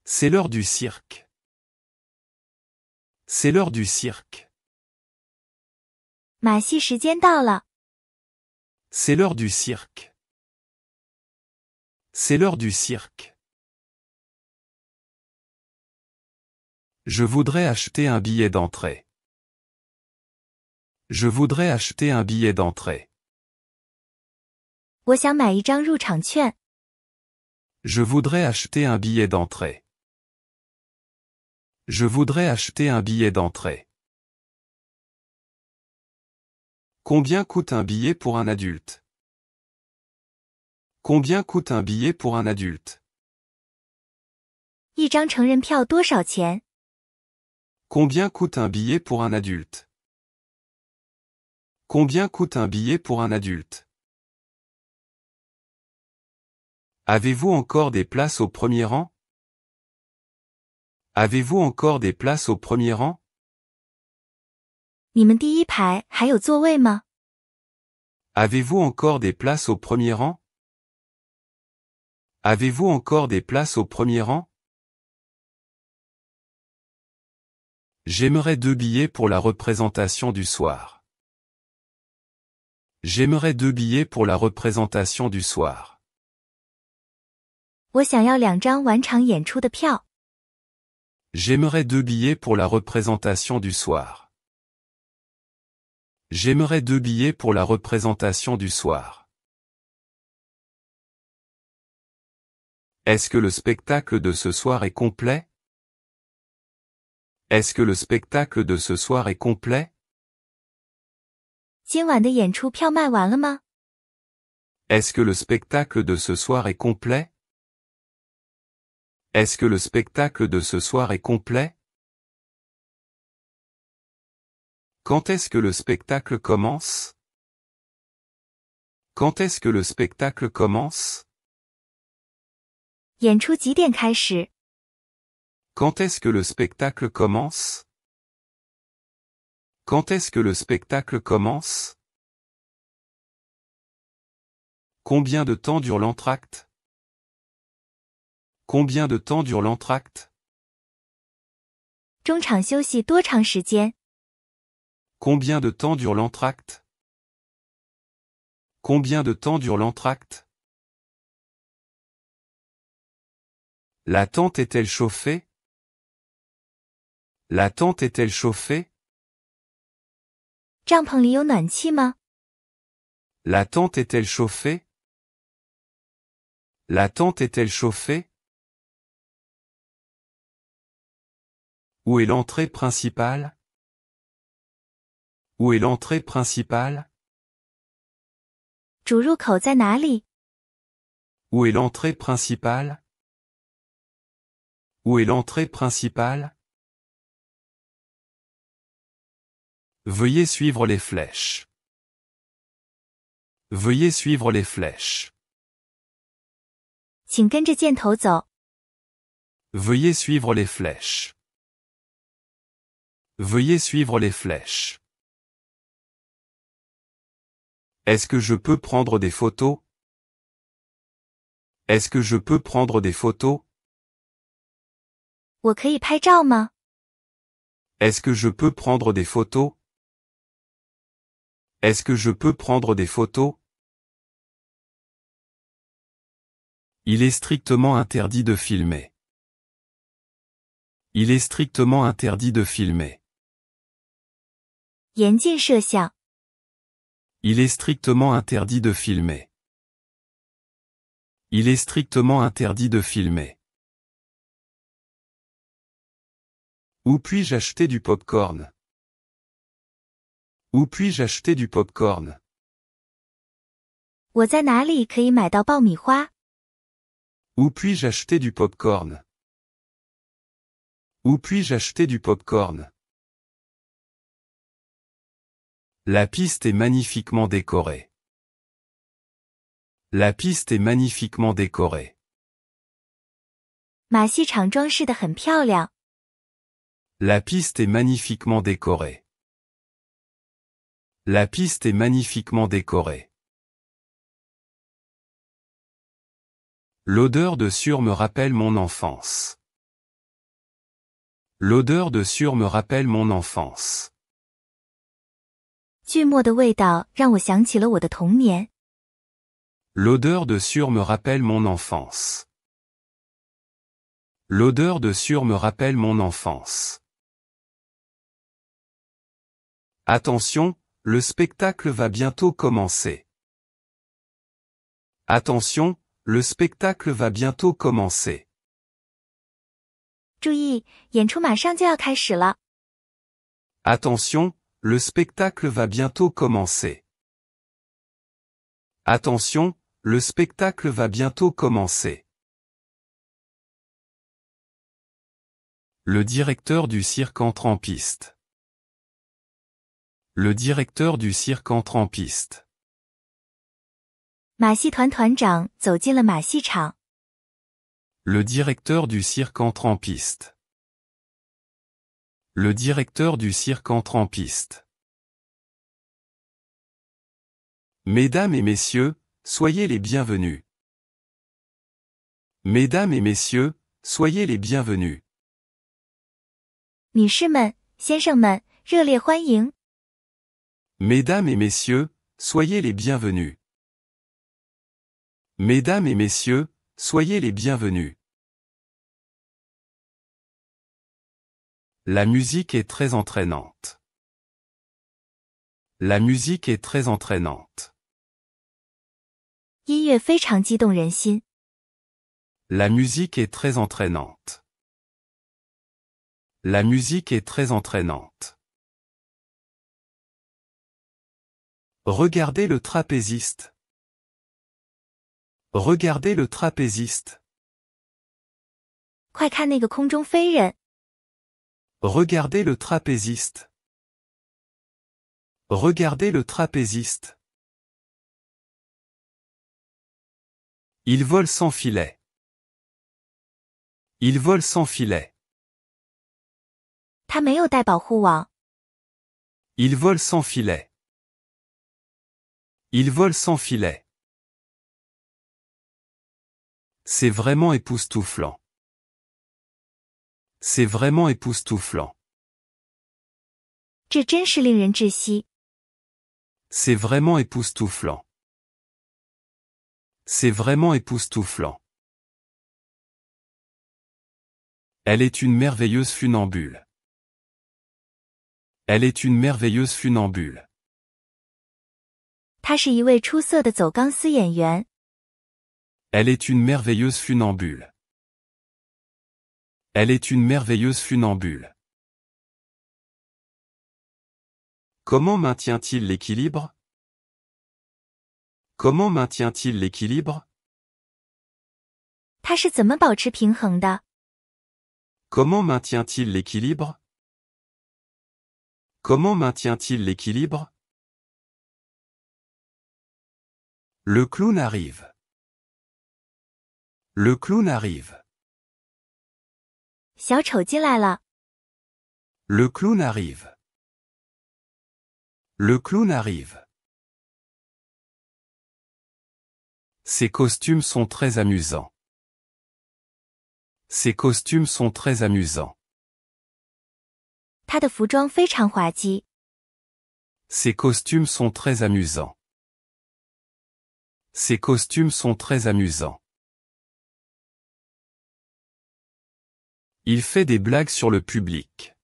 C'est l'heure du cirque. C'est l'heure du cirque. 马戏时间到了。C'est l'heure du cirque. C'est l'heure du cirque. Je voudrais acheter un billet d'entrée. Je voudrais acheter un billet d'entrée. 我想买一张入场券。Je voudrais acheter un billet d'entrée. Je voudrais acheter un billet d'entrée. Combien coûte un billet pour un adulte? Combien coûte un billet pour un adulte? 一张成人票多少钱？ Combien coûte un billet pour un adulte? Combien coûte un billet pour un adulte? Avez-vous encore des places au premier rang? Avez-vous encore des places au premier rang? 你们第一排还有座位吗？ Avez-vous encore des places au premier rang? Avez-vous encore des places au premier rang? J'aimerais 2 billets pour la représentation du soir. J'aimerais 2 billets pour la représentation du soir. 我想要2张晚场演出的票。 J'aimerais 2 billets pour la représentation du soir. J'aimerais 2 billets pour la représentation du soir. Est-ce que le spectacle de ce soir est complet? Est-ce que le spectacle de ce soir est complet? 今晚的演出票卖完了吗？ Est-ce que le spectacle de ce soir est complet? Est-ce que le spectacle de ce soir est complet? Quand est-ce que le spectacle commence? Quand est-ce que le spectacle commence? 演出几点开始？ Quand est-ce que le spectacle commence? Quand est-ce que le spectacle commence? Combien de temps dure l'entracte? Combien de temps dure l'entracte? 中场休息多长时间？ Combien de temps dure l'entracte? Combien de temps dure l'entracte? La tente est-elle chauffée? La tente est-elle chauffée? 帐篷里有暖气吗？ La tente est-elle chauffée? La tente est-elle chauffée? Où est l'entrée principale? Où est l'entrée principale? 主入口在哪里？ Où est l'entrée principale? Où est l'entrée principale? Veuillez suivre les flèches. Veuillez suivre les flèches. 请跟着箭头走。 Veuillez suivre les flèches. Veuillez suivre les flèches. Est-ce que je peux prendre des photos? Est-ce que je peux prendre des photos? 我可以拍照吗？ Est-ce que je peux prendre des photos? Est-ce que je peux prendre des photos? Il est strictement interdit de filmer. Il est strictement interdit de filmer. 严禁摄像。 Il est strictement interdit de filmer. Il est strictement interdit de filmer. Où puis-je acheter du pop-corn? Où puis-je acheter du pop-corn? 我在哪里可以买到爆米花？ Où puis-je acheter du pop-corn? Où puis-je acheter du pop-corn? La piste est magnifiquement décorée. La piste est magnifiquement décorée. 马戏场装饰得很漂亮。 La piste est magnifiquement décorée. La piste est magnifiquement décorée. L'odeur de sueur me rappelle mon enfance. L'odeur de sûre me rappelle mon enfance. 锯末的味道让我想起了我的童年。L'odeur de sûre me rappelle mon enfance. L'odeur de sûre me rappelle mon enfance. Attention, le spectacle va bientôt commencer. Attention, le spectacle va bientôt commencer. 注意，演出马上就要开始了。Attention, le spectacle va bientôt commencer. Attention, le spectacle va bientôt commencer. Le directeur du cirque entre en piste. Le directeur du cirque entre en piste. 马戏团团长走进了马戏场。Le directeur du cirque entre en piste. Le directeur du cirque entre en piste. Mesdames et messieurs, soyez les bienvenus. Mesdames et messieurs, soyez les bienvenus. 女士们、先生们，热烈欢迎！ Mesdames et messieurs, soyez les bienvenus. Mesdames et messieurs, soyez les bienvenus. La musique est très entraînante. La musique est très entraînante. 音乐非常激动人心。 La musique est très entraînante. La musique est très entraînante. Regardez le trapéziste. Regardez le trapéziste. 快看那个空中飞人！ Regardez le trapéziste. Regardez le trapéziste. Il vole sans filet. Il vole sans filet. 他没有带保护网。 Il vole sans filet. Il vole sans filet. C'est vraiment époustouflant. C'est vraiment époustouflant. 这真是令人窒息。 C'est vraiment époustouflant. C'est vraiment époustouflant. Elle est une merveilleuse funambule. Elle est une merveilleuse funambule. 他是一位出色的走钢丝演员。 Elle est une merveilleuse funambule. Elle est une merveilleuse funambule. Comment maintient-il l'équilibre? Comment maintient-il l'équilibre? 他是怎么保持平衡的？ Comment maintient-il l'équilibre? Comment maintient-il l'équilibre? Le clown arrive. Le clown arrive. 小丑进来了。 Le clown arrive. Le clown arrive. Ces costumes sont très amusants. Ces costumes sont très amusants. 他的服装非常滑稽。 Ces costumes sont très amusants. Ces costumes sont très amusants. Il fait des blagues sur le public.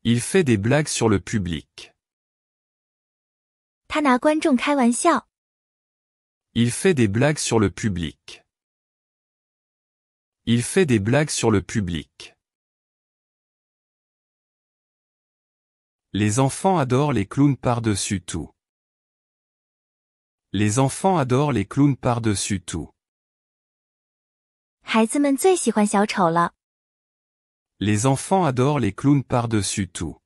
Il fait des blagues sur le public. 他拿观众开玩笑。 Il fait des blagues sur le public. Il fait des blagues sur le public. Les enfants adorent les clowns par-dessus tout. Les enfants adorent les clowns par-dessus tout. 孩子们最喜欢小丑了。 Les enfants adorent les clowns par-dessus tout.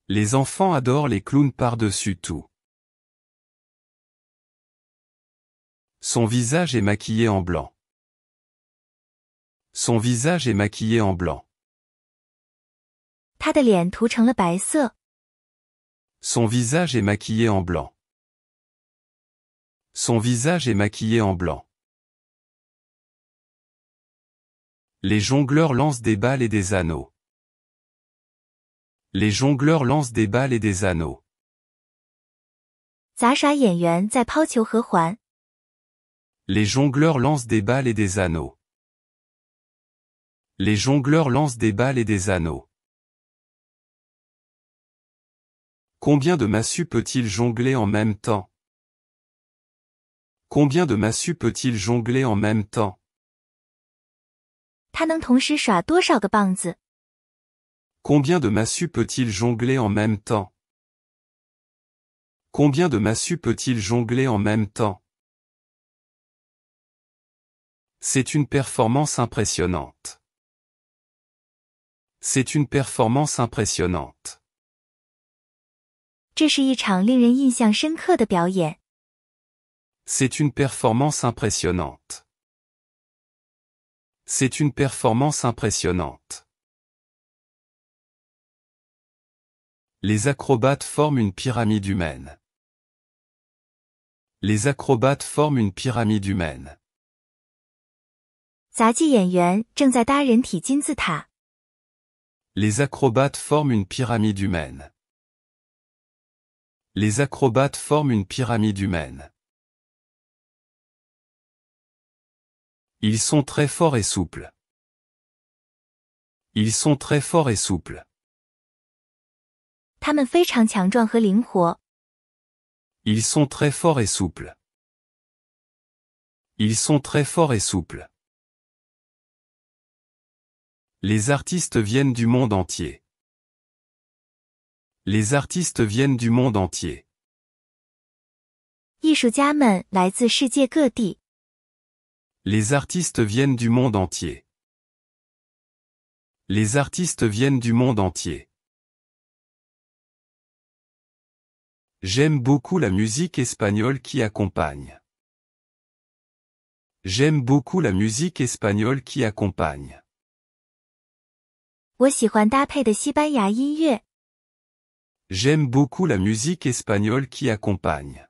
Les enfants adorent les clowns par-dessus tout. Son visage est maquillé en blanc. Son visage est maquillé en blanc. 他的脸涂成了白色。 Son visage est maquillé en blanc. Son visage est maquillé en blanc. Les jongleurs lancent des balles et des anneaux. Les jongleurs lancent des balles et des anneaux. 杂耍演员在抛球和环。 Les jongleurs lancent des balles et des anneaux. Les jongleurs lancent des balles et des anneaux. Combien de massues peut-il jongler en même temps? Combien de massues peut-il jongler en même temps? 他能同时耍多少个棒子？ Combien de massues peut-il jongler en même temps? Combien de massues peut-il jongler en même temps? C'est une performance impressionnante. C'est une performance impressionnante. 这是一场令人印象深刻的表演。 C'est une performance impressionnante. C'est une performance impressionnante. Les acrobates forment une pyramide humaine. Les acrobates forment une pyramide humaine. 杂技演员正在搭人体金字塔。 Les acrobates forment une pyramide humaine. Les acrobates forment une pyramide humaine. Ils sont très forts et souples. Ils sont très forts et souples. 他们非常强壮和灵活。 Ils sont très forts et souples. Ils sont très forts et souples. Les artistes viennent du monde entier. Les artistes viennent du monde entier. 艺术家们来自世界各地。 Les artistes viennent du monde entier. Les artistes viennent du monde entier. J'aime beaucoup la musique espagnole qui accompagne. J'aime beaucoup la musique espagnole qui accompagne. 我喜欢搭配的西班牙音乐。 J'aime beaucoup la musique espagnole qui accompagne.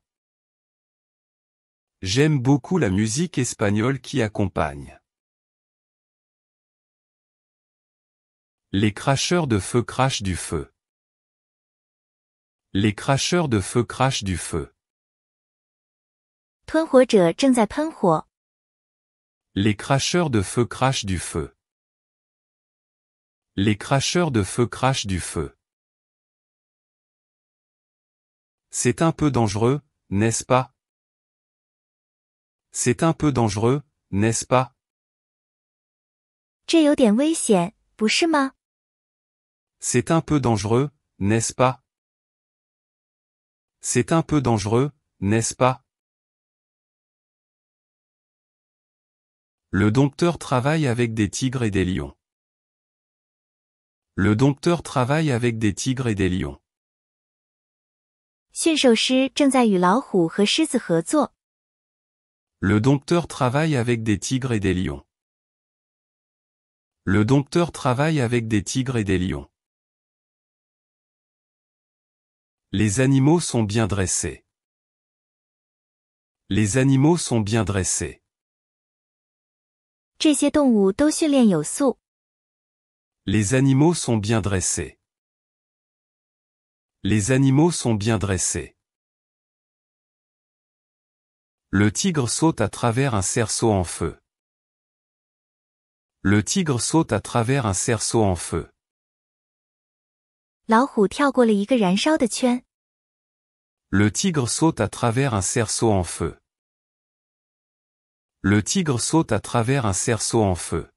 J'aime beaucoup la musique espagnole qui accompagne. Les cracheurs de feu crachent du feu. Les cracheurs de feu crachent du feu. 吞火者正在喷火。 Les cracheurs de feu crachent du feu. Les cracheurs de feu crachent du feu. C'est un peu dangereux, n'est-ce pas? C'est un peu dangereux, n'est-ce pas? 这有点危险，不是吗？ C'est un peu dangereux, n'est-ce pas? C'est un peu dangereux, n'est-ce pas? Le dompteur travaille avec des tigres et des lions. Le dompteur travaille avec des tigres et des lions. 驯兽师正在与老虎和狮子合作。 Le dompteur travaille avec des tigres et des lions. Le dompteur travaille avec des tigres et des lions. Les animaux sont bien dressés. Les animaux sont bien dressés. 这些动物都训练有素。 Les animaux sont bien dressés. Les animaux sont bien dressés. Le tigre saute à travers un cerceau en feu. Le tigre saute à travers un cerceau en feu. 老虎跳过了一个燃烧的圈。 Le tigre saute à travers un cerceau en feu. Le tigre saute à travers un cerceau en feu.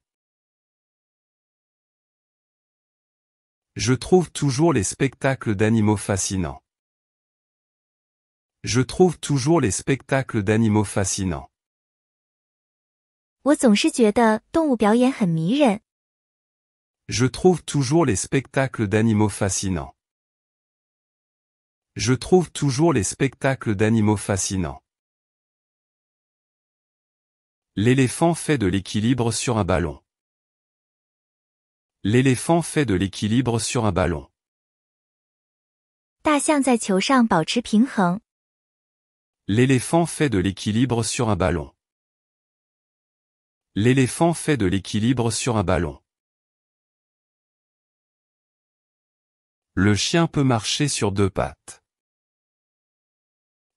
Je trouve toujours les spectacles d'animaux fascinants. Je trouve toujours les spectacles d'animaux fascinants. 我总是觉得动物表演很迷人。 Je trouve toujours les spectacles d'animaux fascinants. Je trouve toujours les spectacles d'animaux fascinants. L'éléphant fait de l'équilibre sur un ballon. L'éléphant fait de l'équilibre sur un ballon. 大象在球上保持平衡。 L'éléphant fait de l'équilibre sur un ballon. L'éléphant fait de l'équilibre sur un ballon. Le chien peut marcher sur deux pattes.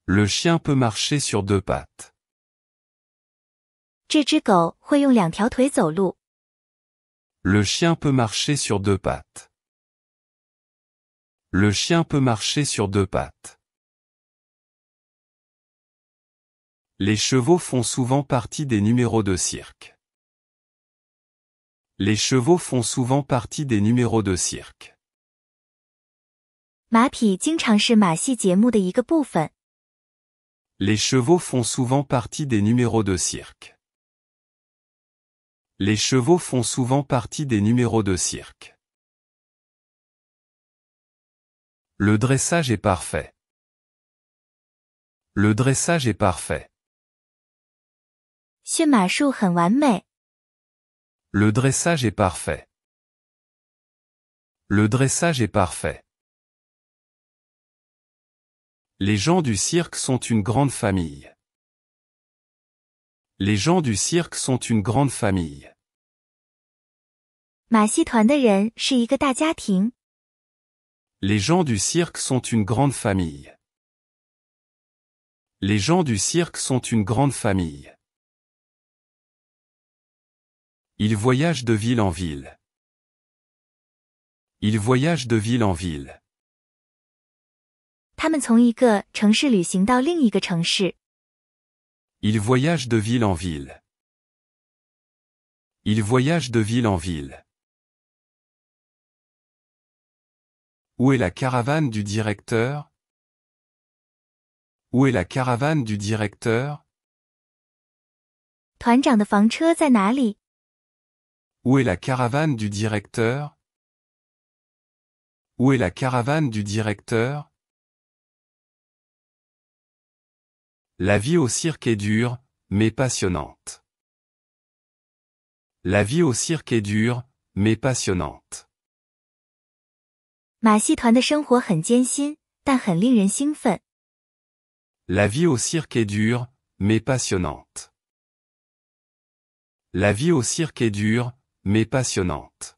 Le chien peut marcher sur deux pattes. 这只狗会用2条腿走路。 Le chien peut marcher sur deux pattes. Le chien peut marcher sur deux pattes. Les chevaux font souvent partie des numéros de cirque. Les chevaux font souvent partie des numéros de cirque. 马匹经常是马戏节目的一个部分。 Les chevaux font souvent partie des numéros de cirque. Les chevaux font souvent partie des numéros de cirque. Le dressage est parfait. Le dressage est parfait. 驯马术很完美。 Le dressage est parfait. Le dressage est parfait. Les gens du cirque sont une grande famille. Les gens du cirque sont une grande famille. 马戏团的人是一个大家庭。 Les gens du cirque sont une grande famille. Les gens du cirque sont une grande famille. Ils voyagent de ville en ville. Ils voyagent de ville en ville. 他们从一个城市旅行到另一个城市。 Ils voyagent de ville en ville. Ils voyagent de ville en ville. Où est la caravane du directeur? Où est la caravane du directeur? 团长的房车在哪里？ Où est la caravane du directeur? Où est la caravane du directeur? La vie au cirque est dure, mais passionnante. La vie au cirque est dure, mais passionnante. 马戏团的生活很艰辛，但很令人兴奋。 La vie au cirque est dure, mais passionnante. La vie au cirque est dure, mais passionnante.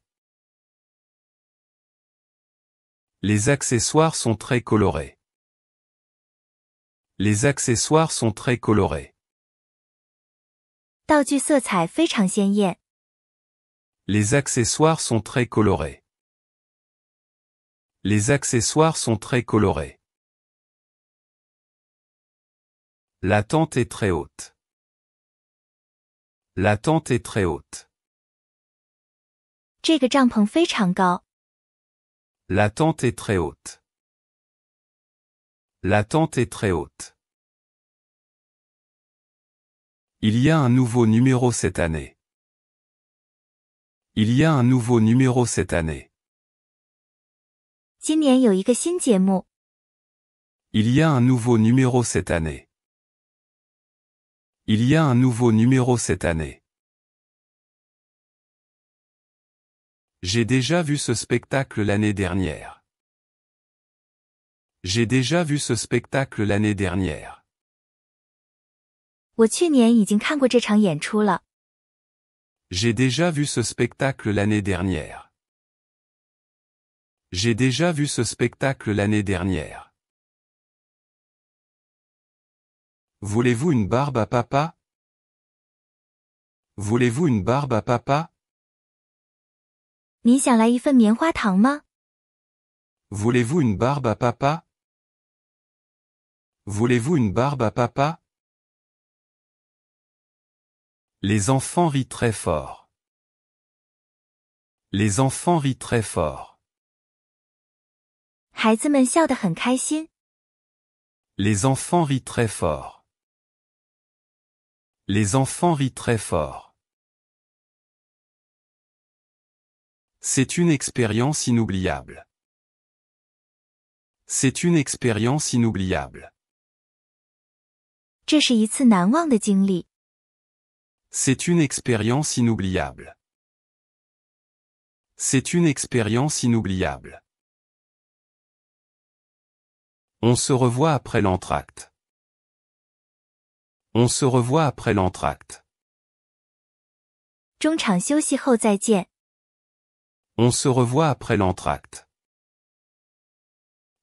Les accessoires sont très colorés. Les accessoires sont très colorés. 道具色彩非常鲜艳。 Les accessoires sont très colorés. Les accessoires sont très colorés. La tente est très haute. La tente est très haute. 这个帐篷非常高。 La tente est très haute. La tente est très haute. Il y a un nouveau numéro cette année. Il y a un nouveau numéro cette année. 今年有一个新节目。 Il y a un nouveau numéro cette année. Il y a un nouveau numéro cette année. J'ai déjà vu ce spectacle l'année dernière. J'ai déjà vu ce spectacle l'année dernière. 我去年已经看过这场演出了。 J'ai déjà vu ce spectacle l'année dernière. J'ai déjà vu ce spectacle l'année dernière. Voulez-vous une barbe à papa? Voulez-vous une barbe à papa? 你想来一份棉花糖吗？ Voulez-vous une barbe à papa? Voulez-vous une barbe à papa? Les enfants rient très fort. Les enfants rient très fort. 孩子们笑得很开心。 Les enfants rient très fort. Les enfants rient très fort. C'est une expérience inoubliable. C'est une expérience inoubliable. 这是一次难忘的经历。 C'est une expérience inoubliable. C'est une expérience inoubliable. On se revoit après l'entracte. On se revoit après l'entracte. 中场休息后再见。On se revoit après l'entracte.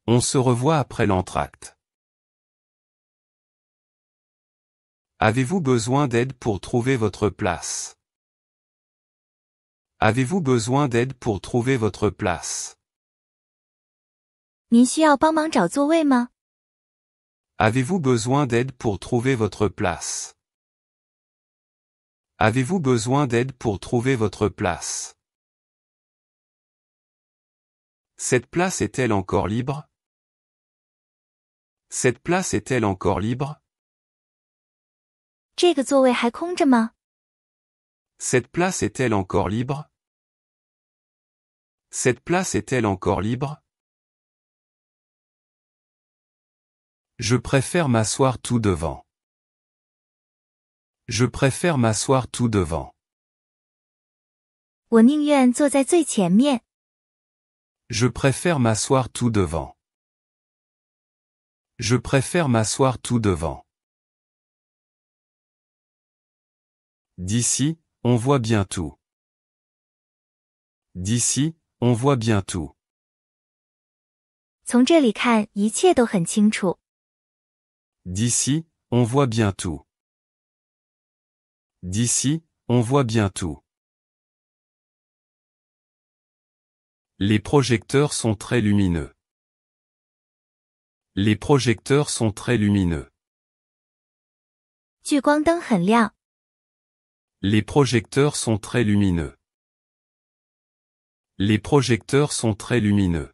On se revoit après l'entracte. Avez-vous besoin d'aide pour trouver votre place? Avez-vous besoin d'aide pour trouver votre place? 您需要帮忙找座位吗？ Avez-vous besoin d'aide pour trouver votre place? Avez-vous besoin d'aide pour trouver votre place? Cette place est-elle encore libre? Cette place est-elle encore libre? 这个座位还空着吗？ Cette place est-elle encore libre? Cette place est-elle encore libre? Je préfère m'asseoir tout devant. Je préfère m'asseoir tout devant. 我宁愿坐在最前面。 Je préfère m'asseoir tout devant. Je préfère m'asseoir tout devant. D'ici, on voit bien tout. D'ici, on voit bien tout. 从这里看，一切都很清楚。 D'ici, on voit bien tout. D'ici, on voit bien tout. Les projecteurs sont très lumineux. Les projecteurs sont très lumineux. 聚光灯很亮。 Les projecteurs sont très lumineux. Les projecteurs sont très lumineux.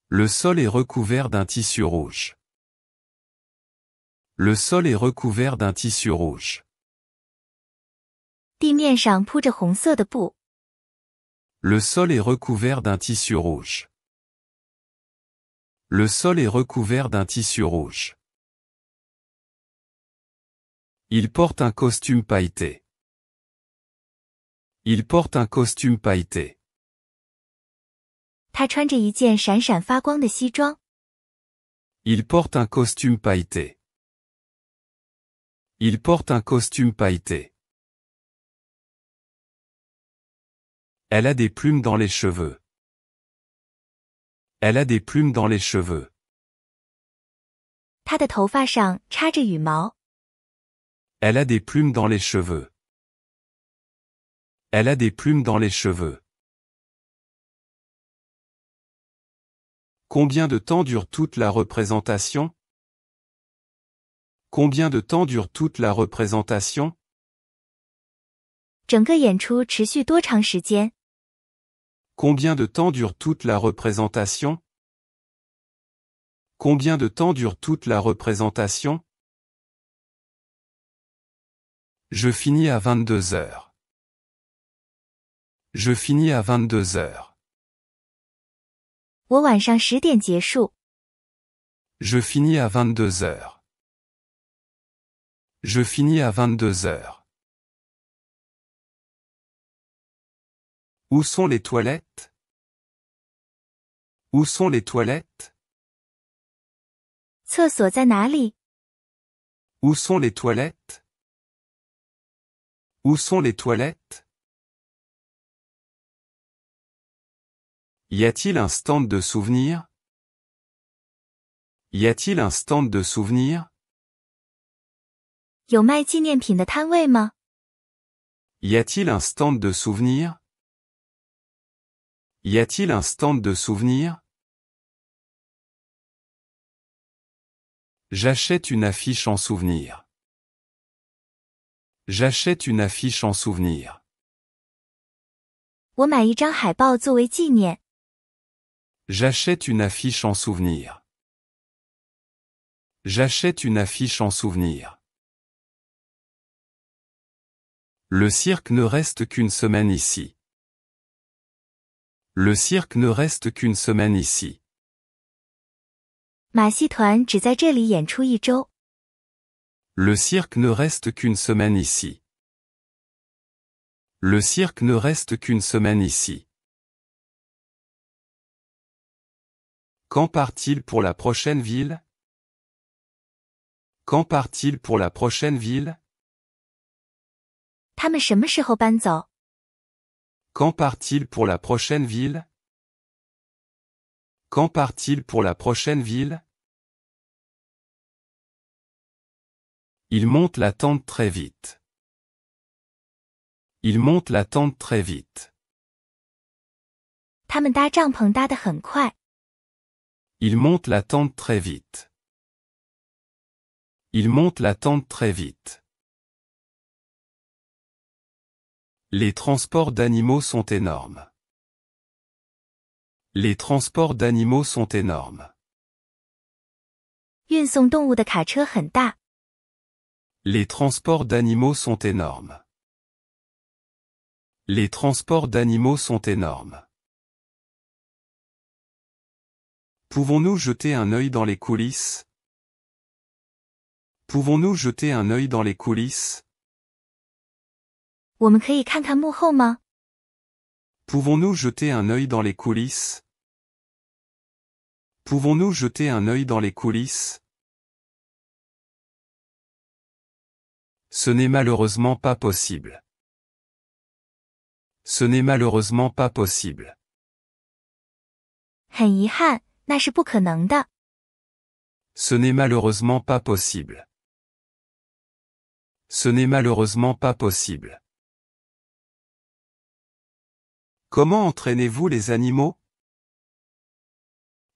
Le sol est recouvert d'un tissu rouge. Le sol est recouvert d'un tissu rouge. 地面上铺着红色的布。 Le sol est recouvert d'un tissu rouge. Le sol est recouvert d'un tissu rouge. Il porte un costume pailleté. Il porte un costume pailleté. 他穿着一件闪闪发光的西装。 Il porte un costume pailleté. Il porte un costume pailleté. Elle a des plumes dans les cheveux. Elle a des plumes dans les cheveux. 他的头发上插着羽毛。 Elle a des plumes dans les cheveux. Elle a des plumes dans les cheveux. Combien de temps dure toute la représentation? Combien de temps dure toute la représentation? 整个演出持续多长时间？ Combien de temps dure toute la représentation? Combien de temps dure toute la représentation? Je finis à 22 heures. Je finis à 22 heures. 我晚上10点结束。 Je finis à 22 heures. Je finis à 22 heures. Où sont les toilettes? Où sont les toilettes? 厕所在哪里？ Où sont les toilettes? Où sont les toilettes? Y a-t-il un stand de souvenirs? Y a-t-il un stand de souvenirs? 有卖纪念品的摊位吗？ Y a-t-il un stand de souvenirs? Y a-t-il un stand de souvenirs? J'achète une affiche en souvenir. J'achète une affiche en souvenir. 我买一张海报作为纪念。 J'achète une affiche en souvenir. J'achète une affiche en souvenir. Le cirque ne reste qu'une semaine ici. Le cirque ne reste qu'une semaine ici. 马戏团只在这里演出1周。 Le cirque ne reste qu'une semaine ici. Le cirque ne reste qu'une semaine ici. Quand part-il pour la prochaine ville? Quand part-il pour la prochaine ville? 他们什么时候搬走？ Quand part-il pour la prochaine ville? Quand part-il pour la prochaine ville? Il monte la tente très vite. Il monte la tente très vite. 他们搭帐篷搭得很快。 Il monte la tente très vite. Il monte la tente très vite. Les transports d'animaux sont énormes. Les transports d'animaux sont énormes. 运送动物的卡车很大。 Les transports d'animaux sont énormes. Les transports d'animaux sont énormes. Pouvons-nous jeter un œil dans les coulisses? Pouvons-nous jeter un œil dans les coulisses? 我们可以看看幕后吗？ Pouvons-nous jeter un œil dans les coulisses? Pouvons-nous jeter un œil dans les coulisses? Ce n'est malheureusement pas possible. Ce n'est malheureusement pas possible. 很遗憾，那是不可能的。 Ce n'est malheureusement pas possible. Ce n'est malheureusement pas possible. Comment entraînez-vous les animaux?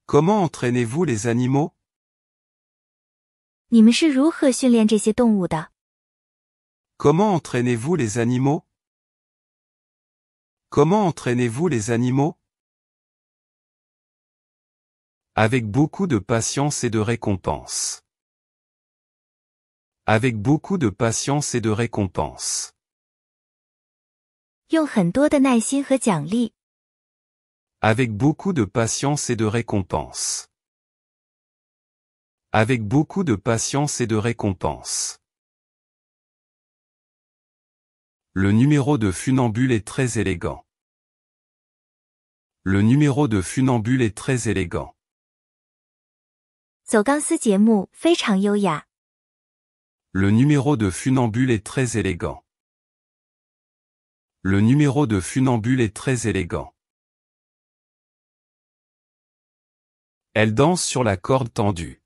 Comment entraînez-vous les animaux? 你们是如何训练这些动物的？ Comment entraînez-vous les animaux? Comment entraînez-vous les animaux? Avec beaucoup de patience et de récompense. Avec beaucoup de patience et de récompense. 用很多的耐心和奖励。 Avec beaucoup de patience et de récompense. Avec beaucoup de patience et de récompense. Le numéro de funambule est très élégant. Le numéro de funambule est très élégant. 走钢丝节目非常优雅。 Le numéro de funambule est très élégant. Le numéro de funambule est très élégant. Elle danse sur la corde tendue.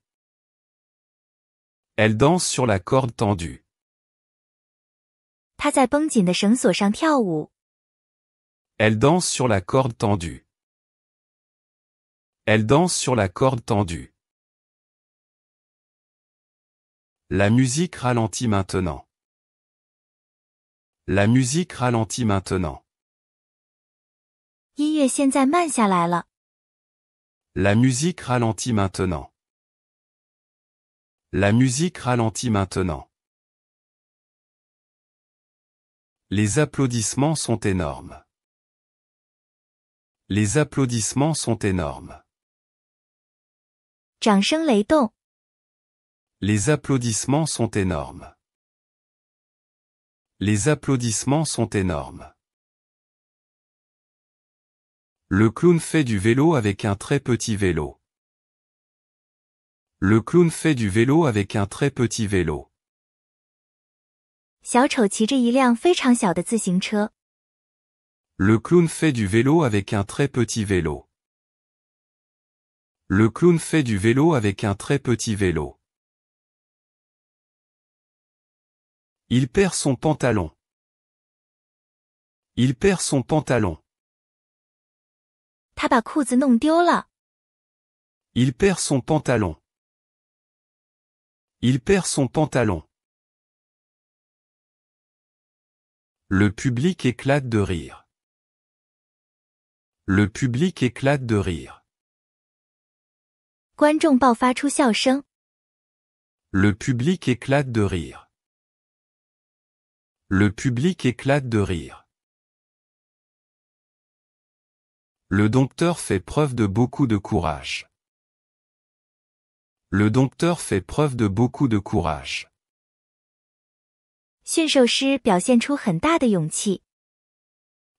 Elle danse sur la corde tendue. 他在绷紧的绳索上跳舞。 Elle danse sur la corde tendue. Elle danse sur la corde tendue. La musique ralentit maintenant. La musique ralentit maintenant. 音乐现在慢下来了。 La musique ralentit maintenant. La musique ralentit maintenant. Les applaudissements sont énormes. Les applaudissements sont énormes. 掌声雷动。 Les applaudissements sont énormes. Les applaudissements sont énormes. Le clown fait du vélo avec un très petit vélo. Le clown fait du vélo avec un très petit vélo. 小丑骑着一辆非常小的自行车。 Le clown fait du vélo avec un très petit vélo. Le clown fait du vélo avec un très petit vélo. Il perd son pantalon. Il perd son pantalon. 他把裤子弄丢了。 Il perd son pantalon. Il perd son pantalon. Le public éclate de rire. Le public éclate de rire. 观众爆发出笑声。 Le public éclate de rire. Le public éclate de rire. Le dompteur fait preuve de beaucoup de courage. Le dompteur fait preuve de beaucoup de courage. 驯兽师表现出很大的勇气。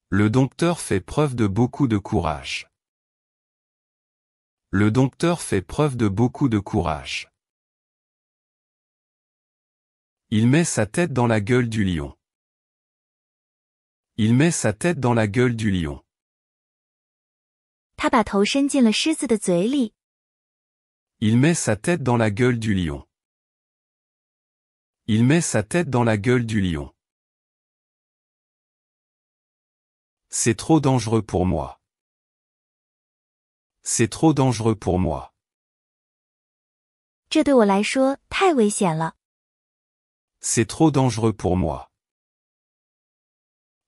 Le dompteur fait preuve de beaucoup de courage. Le dompteur fait preuve de beaucoup de courage. Il met sa tête dans la gueule du lion. Il met sa tête dans la gueule du lion. 他把头伸进了狮子的嘴里。Il met sa tête dans la gueule du lion. Il met sa tête dans la gueule du lion. C'est trop dangereux pour moi. C'est trop dangereux pour moi. 这对我来说太危险了。C'est trop dangereux pour moi.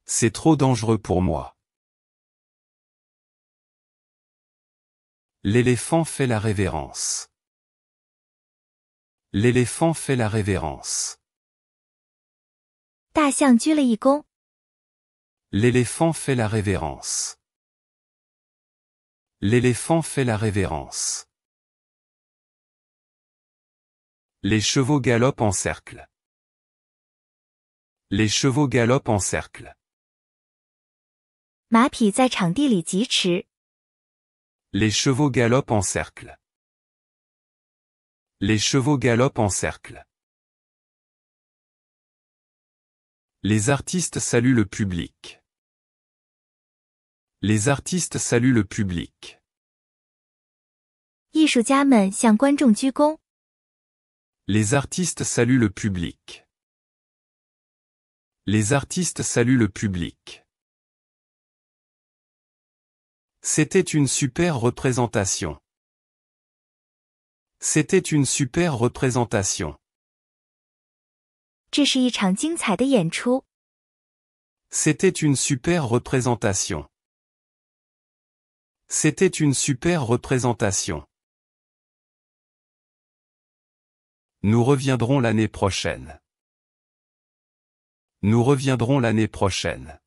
C'est trop dangereux pour moi. L'éléphant fait la révérence. L'éléphant fait la révérence. 大象鞠了一躬。L'éléphant fait la révérence. L'éléphant fait la révérence. Les chevaux galopent en cercle. Les chevaux galopent en cercle. 马匹在场地里疾驰。Les chevaux galopent en cercle. Les chevaux galopent en cercle. Les artistes saluent le public. Les artistes saluent le public. 艺术家们向观众鞠躬。Les artistes saluent le public. Les artistes saluent le public. C'était une super représentation. C'était une super représentation. 这是一场精彩的演出。C'était une super représentation. C'était une super représentation. Nous reviendrons l'année prochaine. Nous reviendrons l'année prochaine.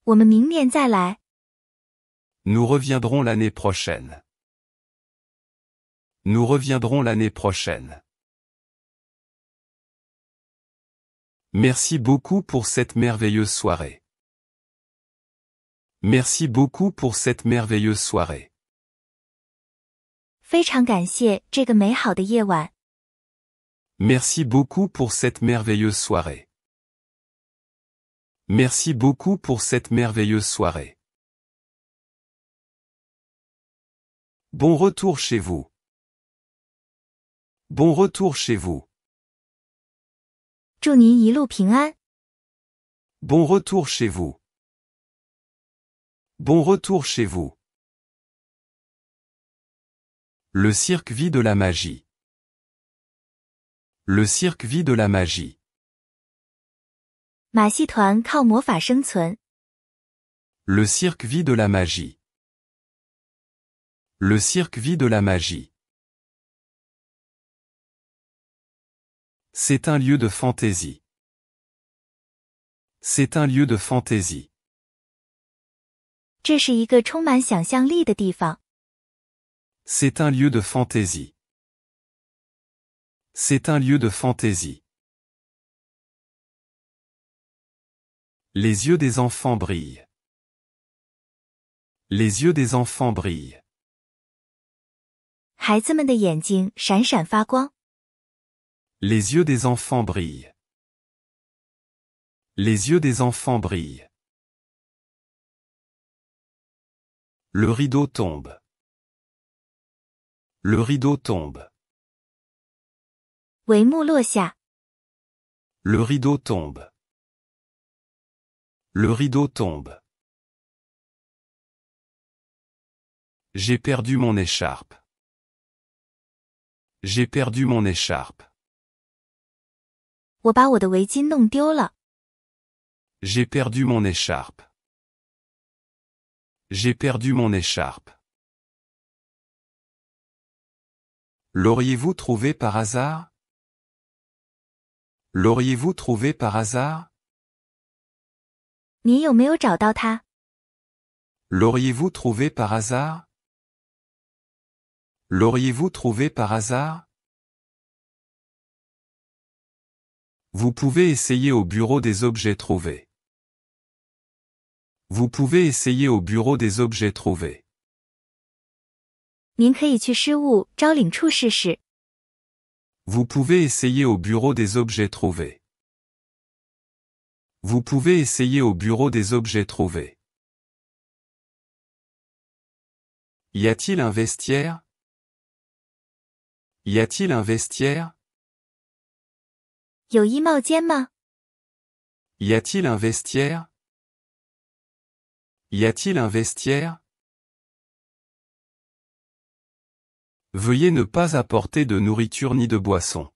我们明年再来。Nous reviendrons l'année prochaine. Nous reviendrons l'année prochaine. Merci beaucoup pour cette merveilleuse soirée. Merci beaucoup pour cette merveilleuse soirée. 非常感谢这个美好的夜晚。Merci beaucoup pour cette merveilleuse soirée. Merci beaucoup pour cette merveilleuse soirée. Bon retour chez vous. Bon retour chez vous. 祝您一路平安。Bon retour chez vous. Bon retour chez vous. Le cirque vit de la magie. Le cirque vit de la magie. 马戏团靠魔法生存。Le cirque vit de la magie. Le cirque vit de la magie. C'est un lieu de fantaisie. C'est un lieu de fantaisie. 这是一个充满想象力的地方。C'est un lieu de fantaisie. C'est un lieu de fantaisie. Les yeux des enfants brillent. Les yeux des enfants brillent. 孩子们的眼睛闪闪发光。Les yeux des enfants brillent. Les yeux des enfants brillent. Le rideau tombe. Le rideau tombe. 帷幕落下。Le rideau tombe. Le rideau tombe. J'ai perdu mon écharpe. J'ai perdu mon écharpe. 我把我的围巾弄丢了。J'ai perdu mon écharpe. J'ai perdu mon écharpe. L'auriez-vous trouvé par hasard? L'auriez-vous trouvé par hasard? 你有没有找到它？ L'auriez-vous trouvé par hasard? L'auriez-vous trouvé par hasard? Vous pouvez essayer au bureau des objets trouvés. Vous pouvez essayer au bureau des objets trouvés. 您可以去失物招领处试试。Vous pouvez essayer au bureau des objets trouvés. Vous pouvez essayer au bureau des objets trouvés. Y a-t-il un vestiaire? Y a-t-il un vestiaire? 有衣帽间吗？ Y a-t-il un vestiaire? Y a-t-il un vestiaire? Veuillez ne pas apporter de nourriture ni de boisson.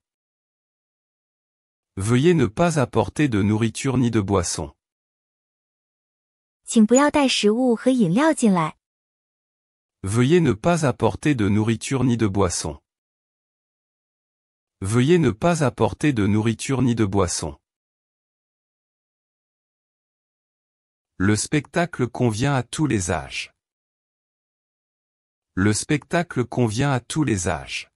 Veuillez ne pas apporter de nourriture ni de boisson. 请不要带食物和饮料进来。 Veuillez ne pas apporter de nourriture ni de boisson. Veuillez ne pas apporter de nourriture ni de boisson. Le spectacle convient à tous les âges. Le spectacle convient à tous les âges.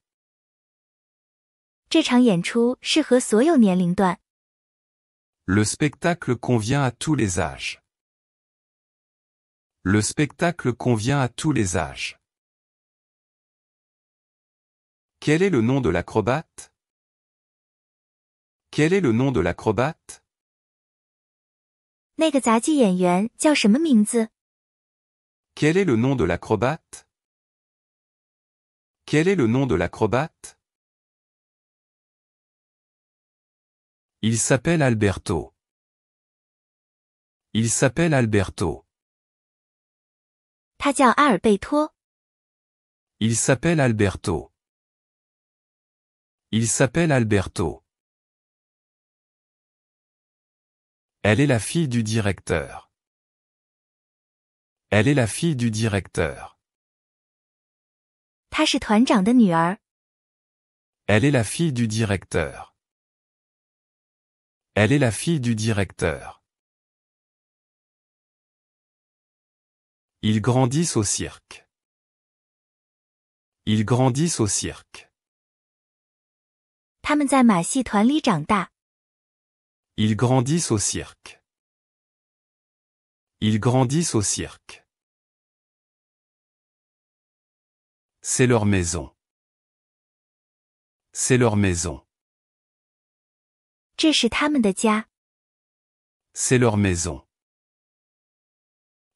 这场演出适合所有年龄段。 Le spectacle convient à tous les âges. Le spectacle convient à tous les âges. Quel est le nom de l'acrobate? Quel est le nom de l'acrobate? 那个杂技演员叫什么名字？ Quel est le nom de l'acrobate? Quel est le nom de l'acrobate? Il s'appelle Alberto. Il s'appelle Alberto. 他叫阿尔贝托。 Il s'appelle Alberto. Il s'appelle Alberto. Elle est la fille du directeur. Elle est la fille du directeur. 她是团长的女儿。 Elle est la fille du directeur. Elle est la fille du directeur. Ils grandissent au cirque. Ils grandissent au cirque. 他们在马戏团里长大。 Ils grandissent au cirque. Ils grandissent au cirque. C'est leur maison. C'est leur maison. 这是他们的家。 C'est leur maison.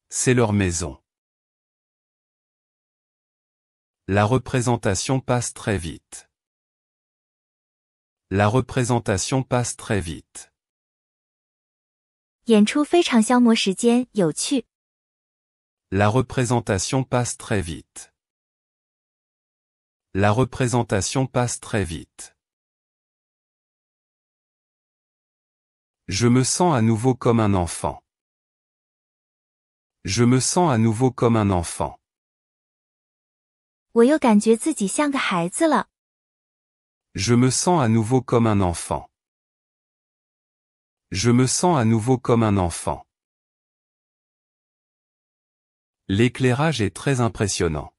C'est leur maison. La représentation passe très vite. La représentation passe très vite. 演出非常消磨时间，有趣。 La représentation passe très vite. La représentation passe très vite. Je me sens à nouveau comme un enfant. Je me sens à nouveau comme un enfant. 我又感觉自己像个孩子了。 Je me sens à nouveau comme un enfant. Je me sens à nouveau comme un enfant. L'éclairage est très impressionnant.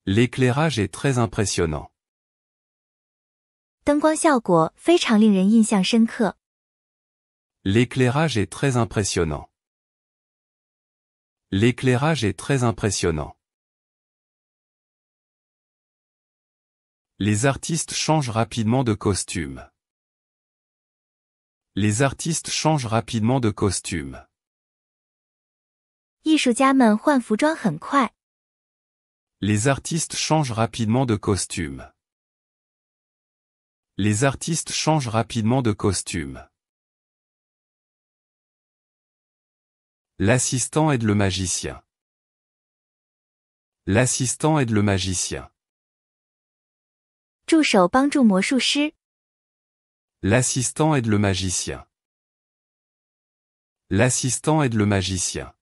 L'éclairage est très impressionnant. 灯光效果非常令人印象深刻。 L'éclairage est très impressionnant. L'éclairage est très impressionnant. Les artistes changent rapidement de costume. Les artistes changent rapidement de costume. 艺术家们换服装很快。 Les artistes changent rapidement de costume. Les artistes changent rapidement de costume. L'assistant aide le magicien. L'assistant aide le magicien. 助手帮助魔术师。 L'assistant aide le magicien. L'assistant aide le magicien.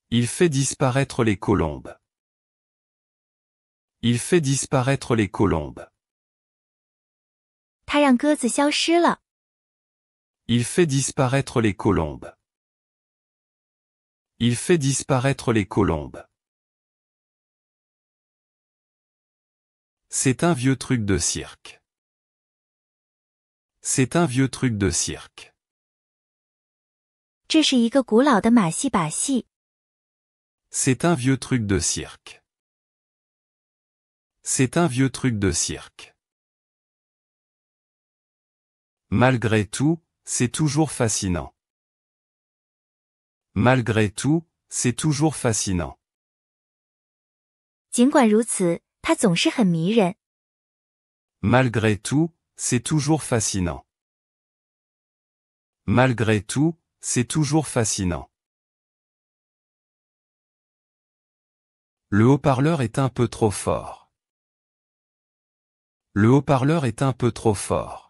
Il fait disparaître les colombes. Il fait disparaître les colombes. 他让鸽子消失了。 Il fait disparaître les colombes. Il fait disparaître les colombes. C'est un vieux truc de cirque. C'est un vieux truc de cirque. 这是一个古老的马戏把戏。 C'est un vieux truc de cirque. C'est un vieux truc de cirque. Malgré tout, c'est toujours fascinant. Malgré tout, c'est toujours fascinant. 尽管如此，它总是很迷人。Malgré tout, c'est toujours fascinant. Malgré tout, c'est toujours fascinant. Le haut-parleur est un peu trop fort. Le haut-parleur est un peu trop fort.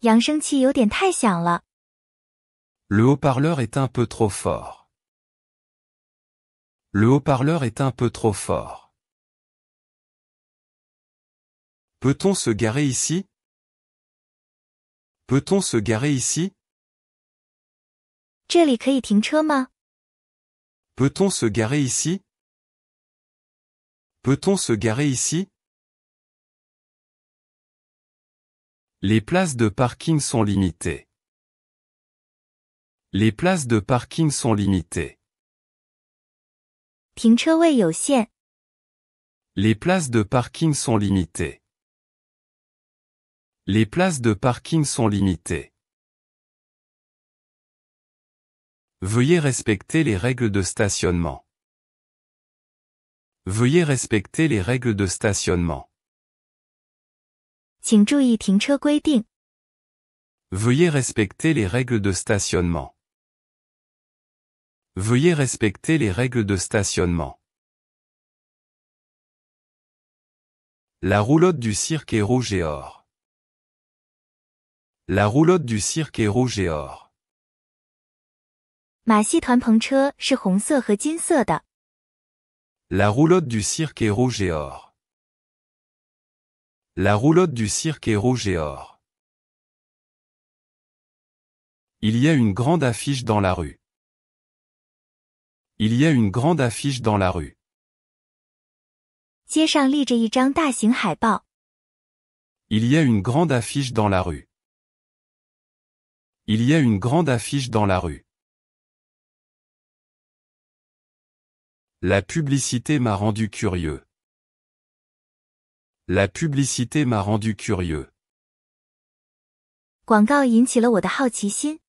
扬声器有点太响了。Le haut-parleur est un peu trop fort. Le haut-parleur est un peu trop fort. Peut-on se garer ici? Peut-on se garer ici? 这里可以停车吗？ Peut-on se garer ici? Peut-on se garer ici? Les places de parking sont limitées. Les places de parking sont limitées. 停车位有限。 Les places de parking sont limitées. Les places de parking sont limitées. Veuillez respecter les règles de stationnement. Veuillez respecter les règles de stationnement. 请注意停车规定。 Veuillez respecter les règles de stationnement. Veuillez respecter les règles de stationnement. La roulotte du cirque est rouge et or. La roulotte du cirque est rouge et or. 马戏团篷车是红色和金色的。 La roulotte du cirque est rouge et or. La roulotte du cirque est rouge et or. Il y a une grande affiche dans la rue. Il y a une grande affiche dans la rue. 街上立着一张大型海报。 Il y a une grande affiche dans la rue. Il y a une grande affiche dans la rue. La publicité m'a rendu curieux. La publicité m'a rendu curieux. 广告引起了我的好奇心。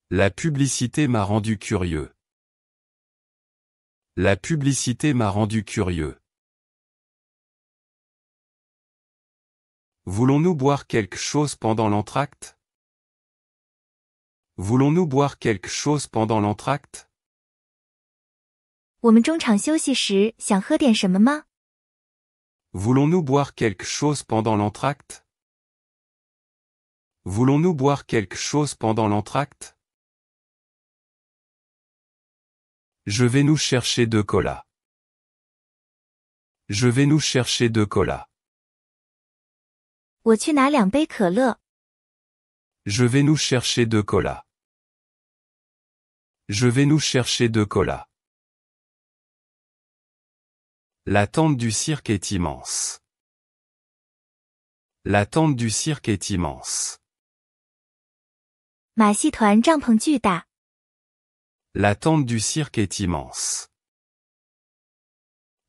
La publicité m'a rendu curieux. La publicité m'a rendu curieux. Voulons-nous boire quelque chose pendant l'entracte? Voulons-nous boire quelque chose pendant l'entracte? 我们中场休息时想喝点什么吗？ Voulons-nous boire quelque chose pendant l'entracte? Voulons-nous boire quelque chose pendant l'entracte? Je vais nous chercher 2 colas. Je vais nous chercher 2 colas. 我去拿2杯可乐。 Je vais nous chercher 2 colas. Je vais nous chercher 2 colas. La tente du cirque est immense. La tente du cirque est immense. 马戏团帐篷巨大。 La tente du cirque est immense.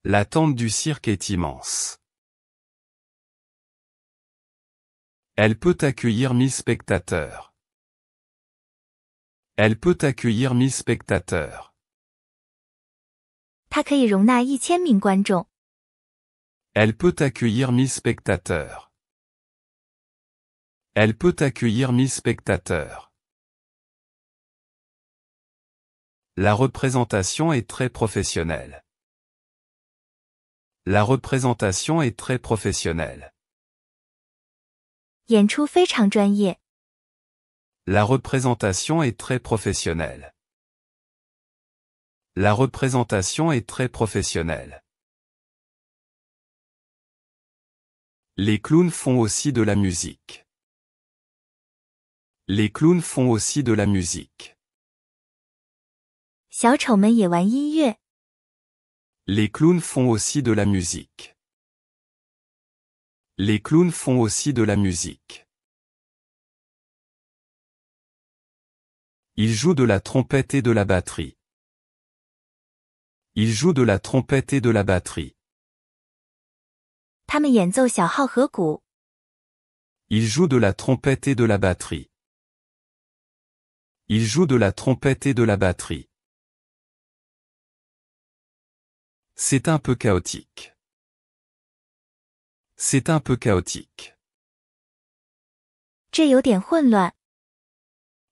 La tente du cirque est immense. Elle peut accueillir 1000 spectateurs. Elle peut accueillir 1000 spectateurs. 它可以容纳1000名观众。 Elle peut accueillir 1000 spectateurs. Elle peut accueillir 1000 spectateurs. La représentation est très professionnelle. La représentation est très professionnelle. 演出非常专业。 La représentation est très professionnelle. La représentation est très professionnelle. Les clowns font aussi de la musique. Les clowns font aussi de la musique. 小丑们也玩音乐。 Les clowns font aussi de la musique. Les clowns font aussi de la musique. Ils jouent de la trompette et de la batterie. Ils jouent de la trompette et de la batterie. 他们演奏小号和鼓。Il joue de la trompette et de la batterie. Il joue de la trompette et de la batterie. C'est un peu chaotique. C'est un peu chaotique. 这有点混乱。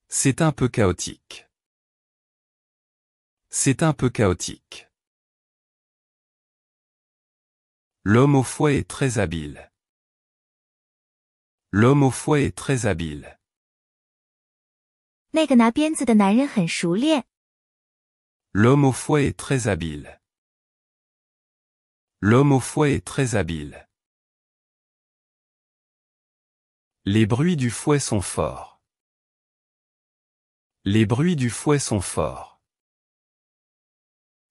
C'est un peu chaotique. C'est un peu chaotique. L'homme au fouet est très habile. L'homme au fouet est très habile. 那个拿鞭子的男人很熟练。 L'homme au fouet est très habile. L'homme au fouet est très habile. Les bruits du fouet sont forts. Les bruits du fouet sont forts.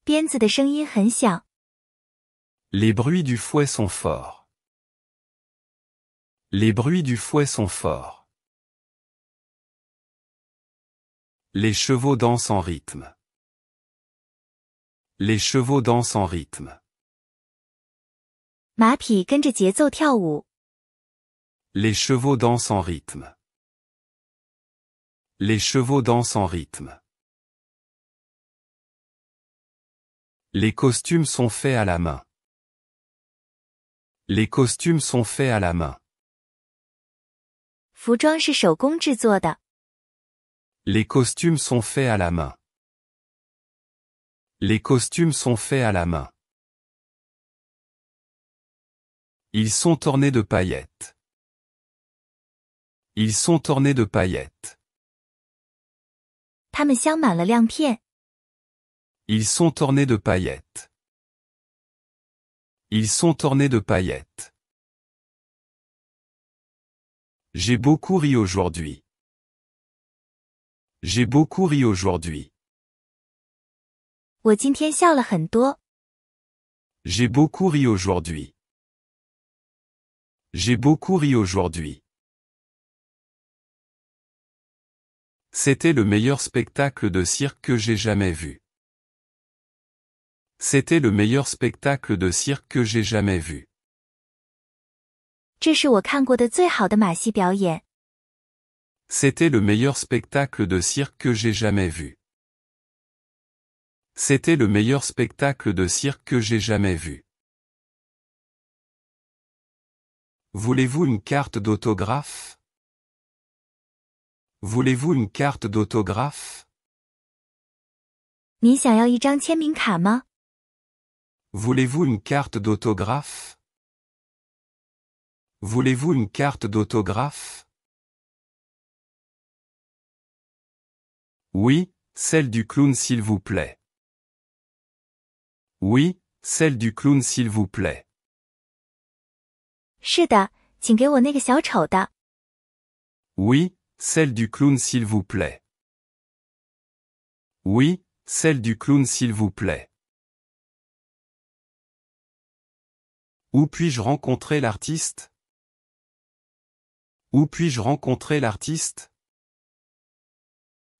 鞭子的声音很响。 Les bruits du fouet sont forts. Les bruits du fouet sont forts. Les chevaux dansent en rythme. Les chevaux dansent en rythme. 马匹跟着节奏跳舞。 Les chevaux dansent en rythme. Les chevaux dansent en rythme. Les costumes sont faits à la main. Les costumes sont faits à la main. 服装是手工制作的。 Les costumes sont faits à la main. Les costumes sont faits à la main. Ils sont ornés de paillettes. Ils sont ornés de paillettes. 它们镶满了亮片。 Ils sont ornés de paillettes. Ils sont ornés de paillettes. J'ai beaucoup ri aujourd'hui. J'ai beaucoup ri aujourd'hui. 我今天笑了很多。 J'ai beaucoup ri aujourd'hui. J'ai beaucoup ri aujourd'hui. C'était le meilleur spectacle de cirque que j'ai jamais vu. C'était le meilleur spectacle de cirque que j'ai jamais vu. 这是我看过的最好的马戏表演。 C'était le meilleur spectacle de cirque que j'ai jamais vu. C'était le meilleur spectacle de cirque que j'ai jamais vu. Voulez-vous une carte d'autographe? Voulez-vous une carte d'autographe? 你想要一张签名卡吗？ Voulez-vous une carte d'autographe? Voulez-vous une carte d'autographe? Oui, celle du clown s'il vous plaît. Oui, celle du clown s'il vous plaît. 是的，请给我那个小丑的。 Oui, celle du clown s'il vous plaît. Oui, celle du clown s'il vous plaît. Où puis-je rencontrer l'artiste? Où puis-je rencontrer l'artiste?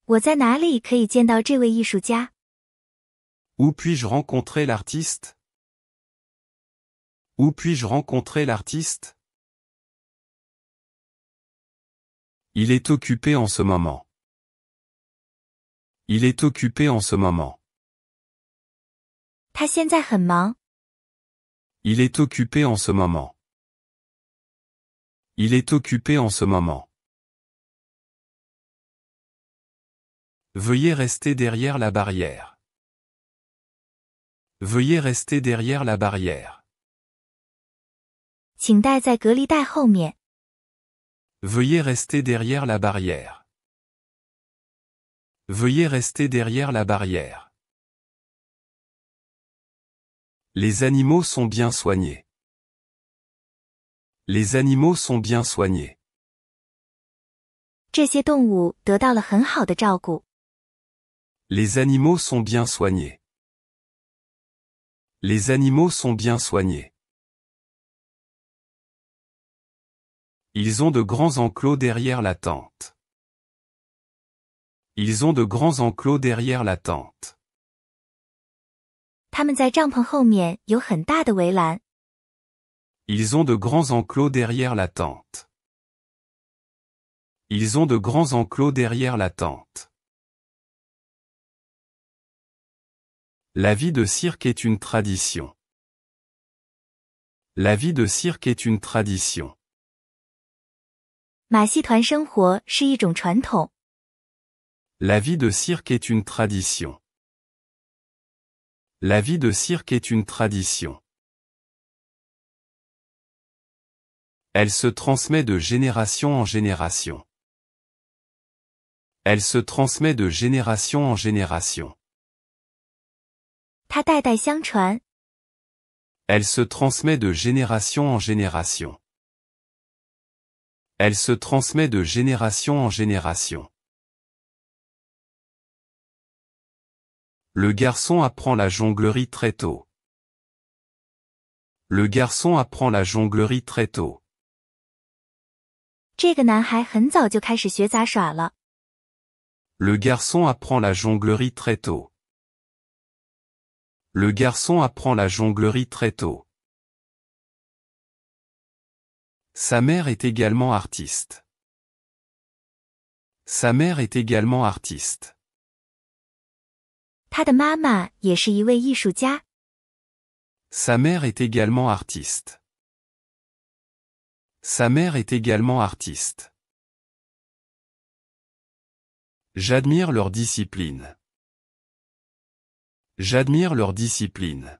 我在哪里可以见到这位艺术家？ Où puis-je rencontrer l'artiste? Où puis-je rencontrer l'artiste? Il est occupé en ce moment. Il est occupé en ce moment. 他现在很忙。 Il est occupé en ce moment. Il est occupé en ce moment. Veuillez rester derrière la barrière. Veuillez rester derrière la barrière. 请待在隔离带后面。 Veuillez rester derrière la barrière. Veuillez rester derrière la barrière. Les animaux sont bien soignés. Les animaux sont bien soignés. 这些动物得到了很好的照顾。 Les animaux sont bien soignés. Les animaux sont bien soignés. Ils ont de grands enclos derrière la tente. Ils ont de grands enclos derrière la tente. 他们在帐篷后面有很大的围栏。 Ils ont de grands enclos derrière la tente. Ils ont de grands enclos derrière la tente. La vie de cirque est une tradition. La vie de cirque est une tradition. 马戏团生活是一种传统。 La vie de cirque est une tradition. La vie de cirque est une tradition. Elle se transmet de génération en génération. Elle se transmet de génération en génération. 它代代相传。 Elle se transmet de génération en génération. Elle se transmet de génération en génération. Le garçon apprend la jonglerie très tôt. Le garçon apprend la jonglerie très tôt. 这个男孩很早就开始学杂耍了。 Le garçon apprend la jonglerie très tôt. Le garçon apprend la jonglerie très tôt. Sa mère est également artiste. Sa mère est également artiste. 他的妈妈也是一位艺术家。 Sa mère est également artiste. Sa mère est également artiste. J'admire leur discipline. J'admire leur discipline.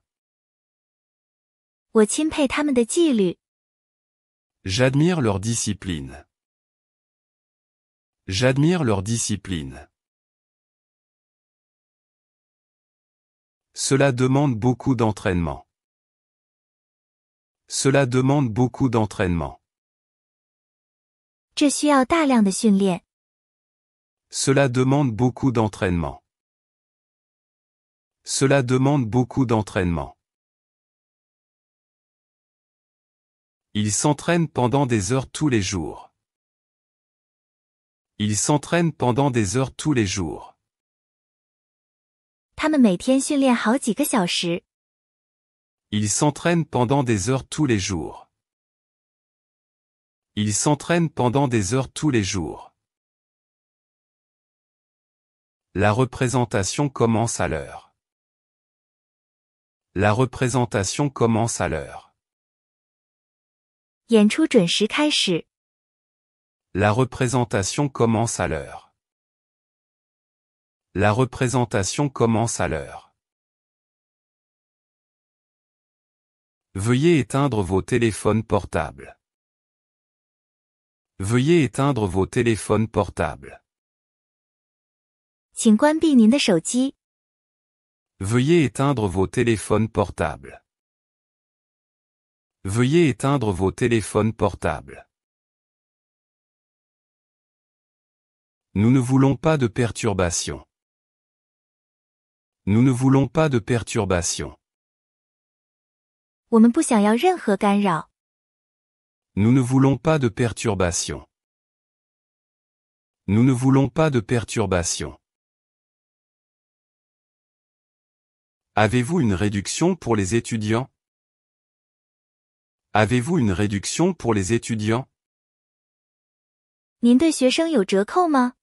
我钦佩他们的纪律。 J'admire leur discipline. J'admire leur discipline. Cela demande beaucoup d'entraînement. Cela demande beaucoup d'entraînement. 这需要大量的训练。 Cela demande beaucoup d'entraînement. Cela demande beaucoup d'entraînement. Il s'entraîne pendant des heures tous les jours. Il s'entraîne pendant des heures tous les jours. 他们每天训练好几个小时。 Il s'entraîne pendant des heures tous les jours. Il s'entraîne pendant des heures tous les jours. La représentation commence à l'heure. La représentation commence à l'heure. 演出准时开始。 La représentation commence à l'heure. La représentation commence à l'heure. Veuillez éteindre vos téléphones portables. Veuillez éteindre vos téléphones portables. 请关闭您的手机。 Veuillez éteindre vos téléphones portables. Veuillez éteindre vos téléphones portables. Nous ne voulons pas de perturbation. Nous ne voulons pas de perturbation. 我们不想要任何干扰。 Nous ne voulons pas de perturbation. Nous ne voulons pas de perturbation. Avez-vous une réduction pour les étudiants? Avez-vous une réduction pour les étudiants? 您对学生有折扣吗？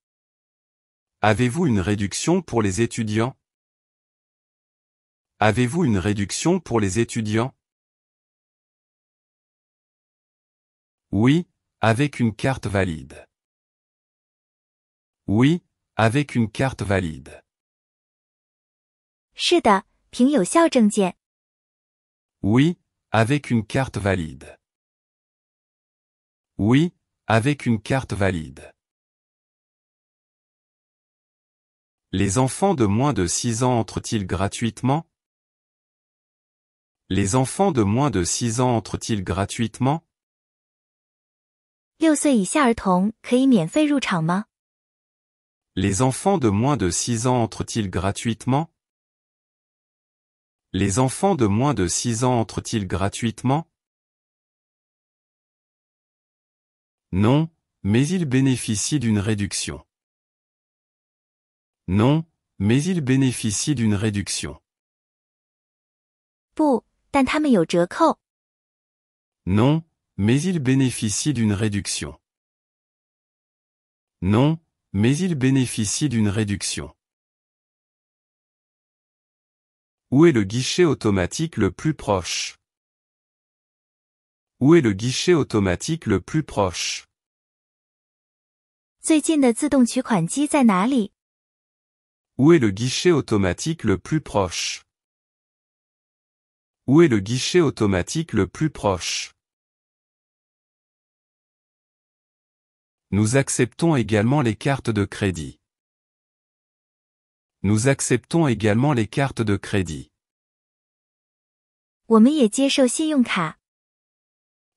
Avez-vous une réduction pour les étudiants? Avez-vous une réduction pour les étudiants? Oui, avec une carte valide. Oui, avec une carte valide. 是的，凭有效证件。 Oui, avec une carte valide. Oui, avec une carte valide. Les enfants de moins de 6 ans entrent-ils gratuitement? Les enfants de moins de 6 ans entrent-ils gratuitement? 6岁以下儿童可以免费入场吗？ Les enfants de moins de 6 ans entrent-ils gratuitement? Les enfants de moins de 6 ans entrent-ils gratuitement? Non, mais ils bénéficient d'une réduction. Non, mais ils bénéficient d'une réduction. 不，但他们有折扣。 Non, mais ils bénéficient d'une réduction. Non, mais il bénéficie d'une réduction. Où est le guichet automatique le plus proche? Où est le guichet automatique le plus proche? 最近的自动取款机在哪里？ Où est le guichet automatique le plus proche? Où est le guichet automatique le plus proche? Nous acceptons également les cartes de crédit. Nous acceptons également les cartes de crédit. 我们也接受信用卡。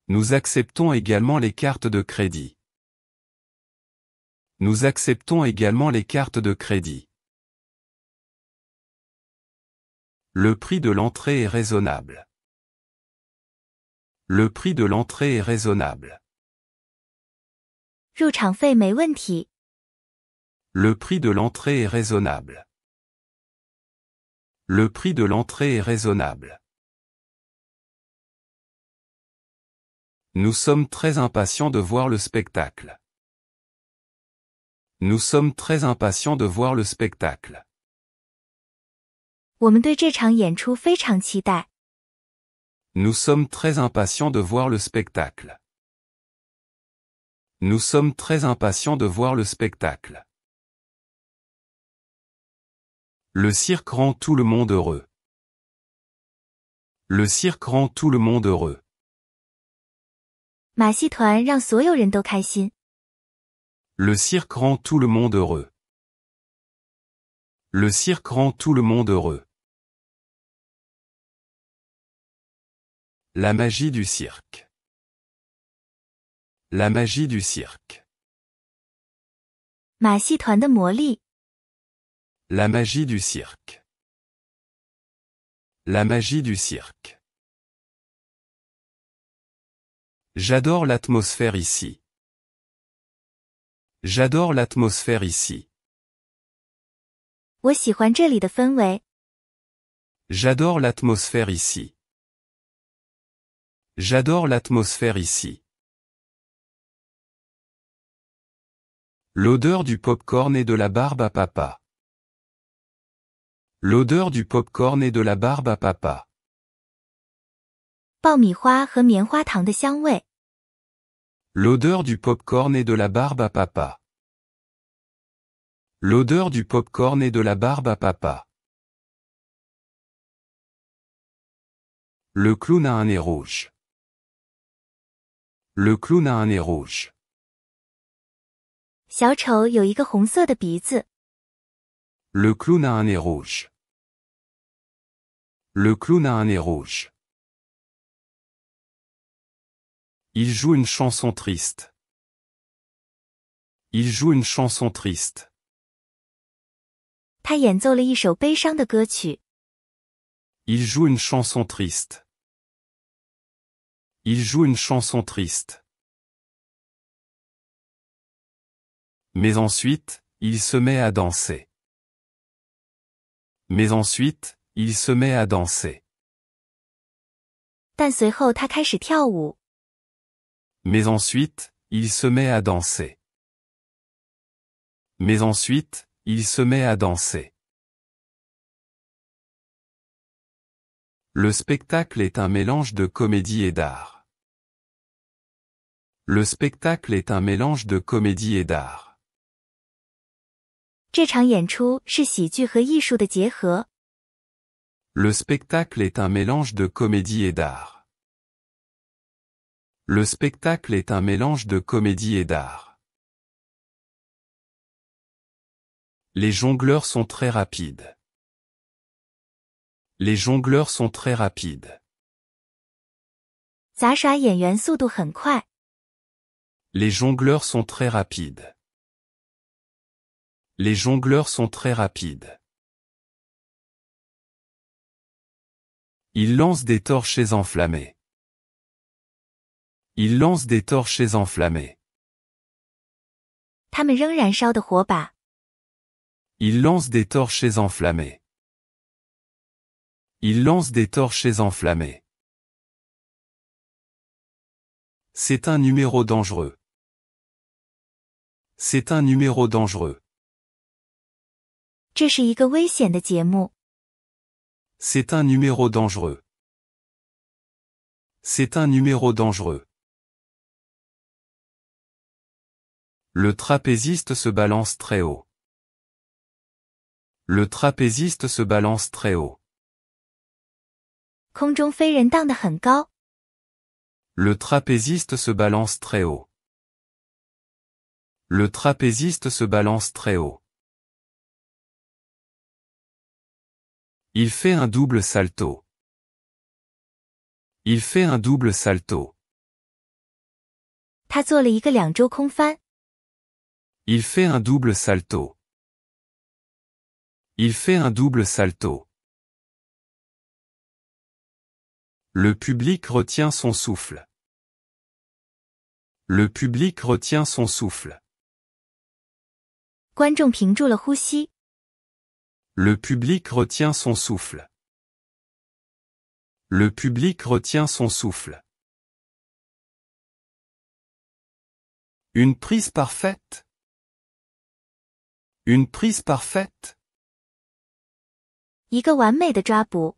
Nous acceptons également les cartes de crédit. Nous acceptons également les cartes de crédit. Le prix de l'entrée est raisonnable. Le prix de l'entrée est raisonnable. 入场费没问题。 Le prix de l'entrée est raisonnable. Le prix de l'entrée est raisonnable. Nous sommes très impatients de voir le spectacle. Nous sommes très impatients de voir le spectacle. 我们对这场演出非常期待。 Nous sommes très impatients de voir le spectacle. Nous sommes très impatients de voir le spectacle. Le cirque rend tout le monde heureux. Le cirque rend tout le monde heureux. 马戏团让所有人都开心。 Le cirque rend tout le monde heureux. Le cirque rend tout le monde heureux. La magie du cirque. La magie du cirque. 马戏团的魔力。 La magie du cirque. La magie du cirque. J'adore l'atmosphère ici. J'adore l'atmosphère ici. 我喜欢这里的氛围。 J'adore l'atmosphère ici. J'adore l'atmosphère ici. L'odeur du pop-corn et de la barbe à papa. L'odeur du pop-corn et de la barbe à papa. 爆米花和棉花糖的香味。 L'odeur du pop-corn et de la barbe à papa. L'odeur du pop-corn et de la barbe à papa. Le clown a un nez rouge. Le clown a un nez rouge. 小丑有一个红色的鼻子。 Le clown a un nez rouge. Le clown a un nez rouge. Il joue une chanson triste. Il joue une chanson triste. 他演奏了一首悲伤的歌曲。 Il joue une chanson triste. Il joue une chanson triste. Mais ensuite, il se met à danser. Mais ensuite, il se met à danser. 但随后他开始跳舞。 Mais ensuite, il se met à danser. Mais ensuite, il se met à danser. Le spectacle est un mélange de comédie et d'art. Le spectacle est un mélange de comédie et d'art. 这场演出是喜剧和艺术的结合。 Le spectacle est un mélange de comédie et d'art. Le spectacle est un mélange de comédie et d'art. Les jongleurs sont très rapides. Les jongleurs sont très rapides. 杂耍演员速度很快。 Les jongleurs sont très rapides. Les jongleurs sont très rapides. Ils lancent des torches enflammées. Ils lancent des torches enflammées. 他们扔燃烧的火把。 Ils lancent des torches enflammées. Ils lancent des torches enflammées. C'est un numéro dangereux. C'est un numéro dangereux. 这是一个危险的节目。C'est un numéro dangereux. C'est un numéro dangereux. Le trapéziste se balance très haut. Le trapéziste se balance très haut. 空中飞人荡得很高。Le trapéziste se balance très haut. Le trapéziste se balance très haut. Il fait un double salto. Il fait un double salto. 他做了一个两周空翻。Il fait un double salto. Il fait un double salto. Le public retient son souffle. Le public retient son souffle. 观众屏住了呼吸。Le public retient son souffle. Le public retient son souffle. Une prise parfaite. Une prise parfaite. 一个完美的抓捕。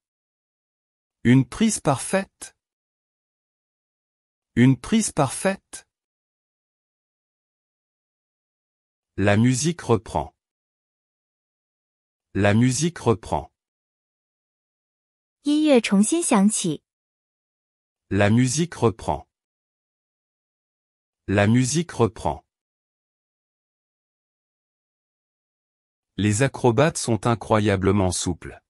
Une prise parfaite. Une prise parfaite. La musique reprend. La musique reprend. 音乐重新响起。La musique reprend. La musique reprend. Les acrobates sont incroyablement souples.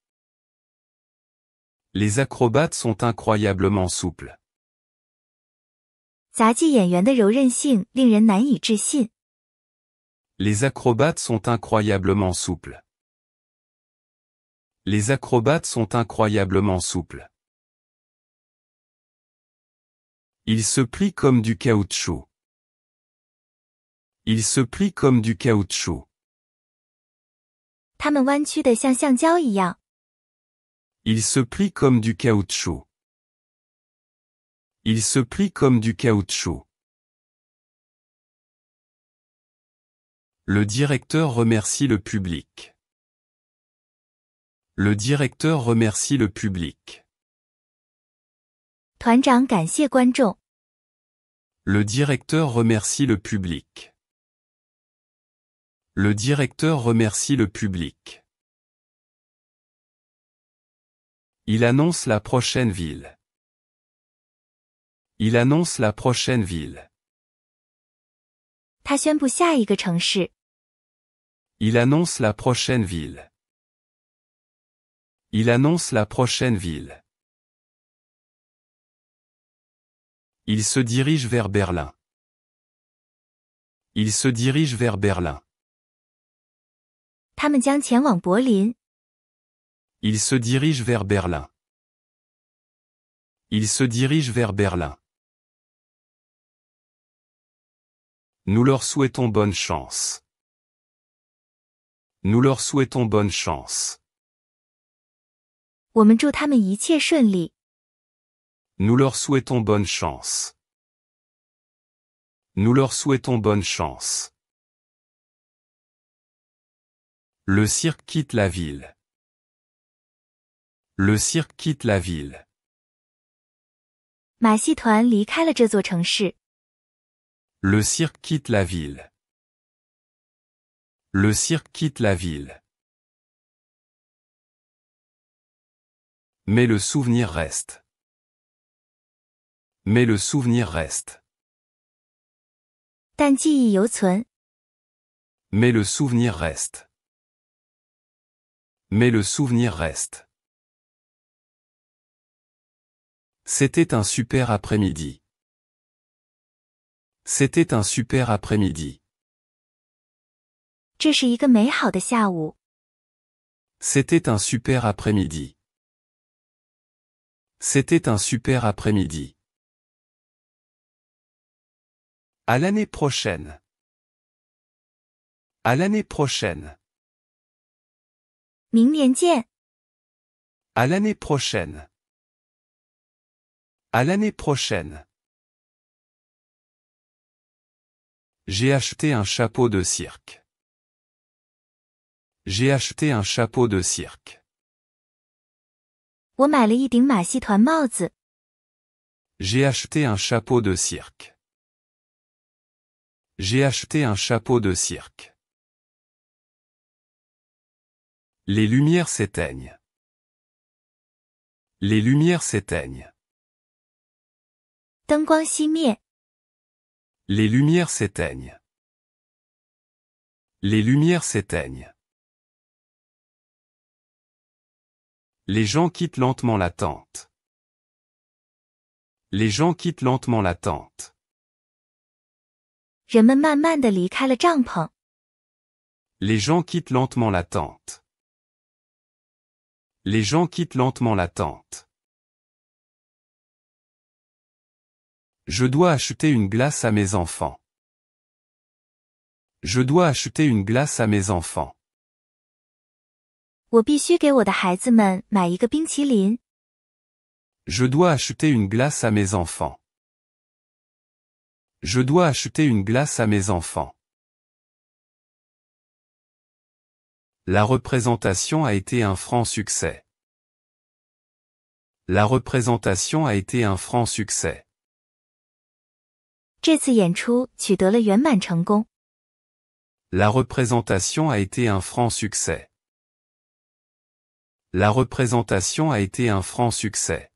Les acrobates sont incroyablement souples. 杂技演员的柔韧性令人难以置信。Les acrobates sont incroyablement souples. Les acrobates sont incroyablement souples. Il se plie comme du caoutchouc. Il se plie comme du caoutchouc. 它们弯曲的像橡胶一样。Il se plie comme du caoutchouc. Il se plie comme du caoutchouc. Le directeur remercie le public. Le directeur remercie le public. 团长感谢观众。Le directeur remercie le public. Le directeur remercie le public. Il annonce la prochaine ville. Il annonce la prochaine ville. 他宣布下一个城市。Il annonce la prochaine ville. Il annonce la prochaine ville. Il se dirige vers Berlin. Il se dirige vers Berlin. 他们将前往柏林。Il se dirige vers Berlin. Il se dirige vers Berlin. Nous leur souhaitons bonne chance. Nous leur souhaitons bonne chance. 我们祝他们一切顺利。Nous leur souhaitons bonne chance. Nous leur souhaitons bonne chance. Le cirque quitte la ville. Le cirque quitte la ville. 马戏团离开了这座城市。Le cirque quitte la ville. Le cirque quitte la ville. Mais le souvenir reste. Mais le souvenir reste. 但记忆犹存。Mais le souvenir reste. Mais le souvenir reste. C'était un super après-midi. C'était un super après-midi. 这是一个美好的下午。C'était un super après-midi. C'était un super après-midi. À l'année prochaine. À l'année prochaine. 明年见。À l'année prochaine. À l'année prochaine. J'ai acheté un chapeau de cirque. J'ai acheté un chapeau de cirque. 我买了一顶马戏团帽子。J'ai acheté un chapeau de cirque. J'ai acheté un chapeau de cirque. Les lumières s'éteignent. Les lumières s'éteignent. 灯光熄灭。Les lumières s'éteignent. Les lumières s'éteignent. Les gens quittent lentement la tente. Les gens quittent lentement la tente. 人们慢慢地离开了帐篷。Les gens quittent lentement la tente. Les gens quittent lentement la tente. Je dois acheter une glace à mes enfants. Je dois acheter une glace à mes enfants. 我必须给我的孩子们买一个冰淇淋。Je dois acheter une glace à mes enfants. Je dois acheter une glace à mes enfants. La représentation a été un franc succès. La représentation a été un franc succès. 这次演出取得了圆满成功。La représentation a été un franc succès. La représentation a été un franc succès.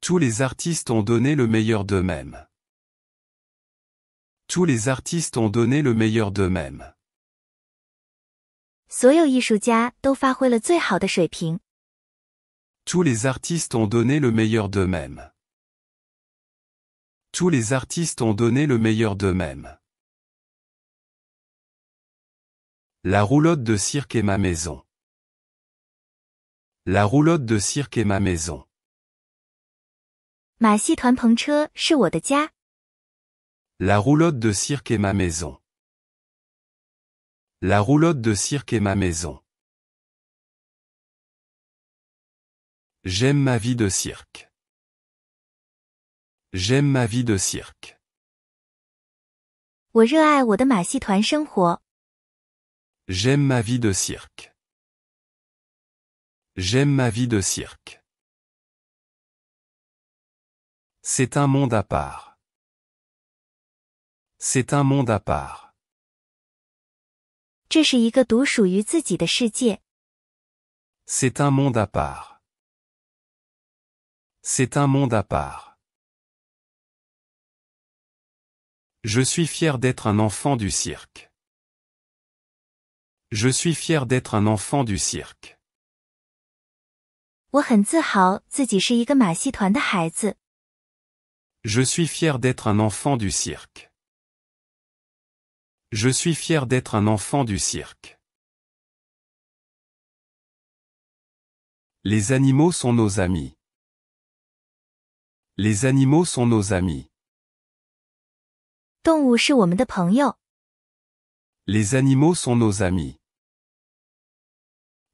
Tous les artistes ont donné le meilleur d'eux-mêmes. Tous les artistes ont donné le meilleur d'eux-mêmes. 所有艺术家都发挥了最好的水平。Tous les artistes ont donné le meilleur d'eux-mêmes. Tous les artistes ont donné le meilleur d'eux-mêmes. La roulotte de cirque est ma maison. La roulotte de cirque est ma maison. 马戏团篷车是我的家。La roulotte de cirque est ma maison. La roulotte de cirque est ma maison. J'aime ma vie de cirque. J'aime ma vie de cirque. 我热爱我的马戏团生活。J'aime ma vie de cirque. J'aime ma vie de cirque. C'est un monde à part. C'est un monde à part. 这是一个独属于自己的世界。C'est un monde à part. C'est un monde à part. Je suis fier d'être un enfant du cirque. Je suis fier d'être un enfant du cirque. 我很自豪自己是一个马戏团的孩子。Je suis fier d'être un enfant du cirque. Je suis fier d'être un enfant du cirque. Les animaux sont nos amis. Les animaux sont nos amis. 动物是我们的朋友。Les animaux sont nos amis.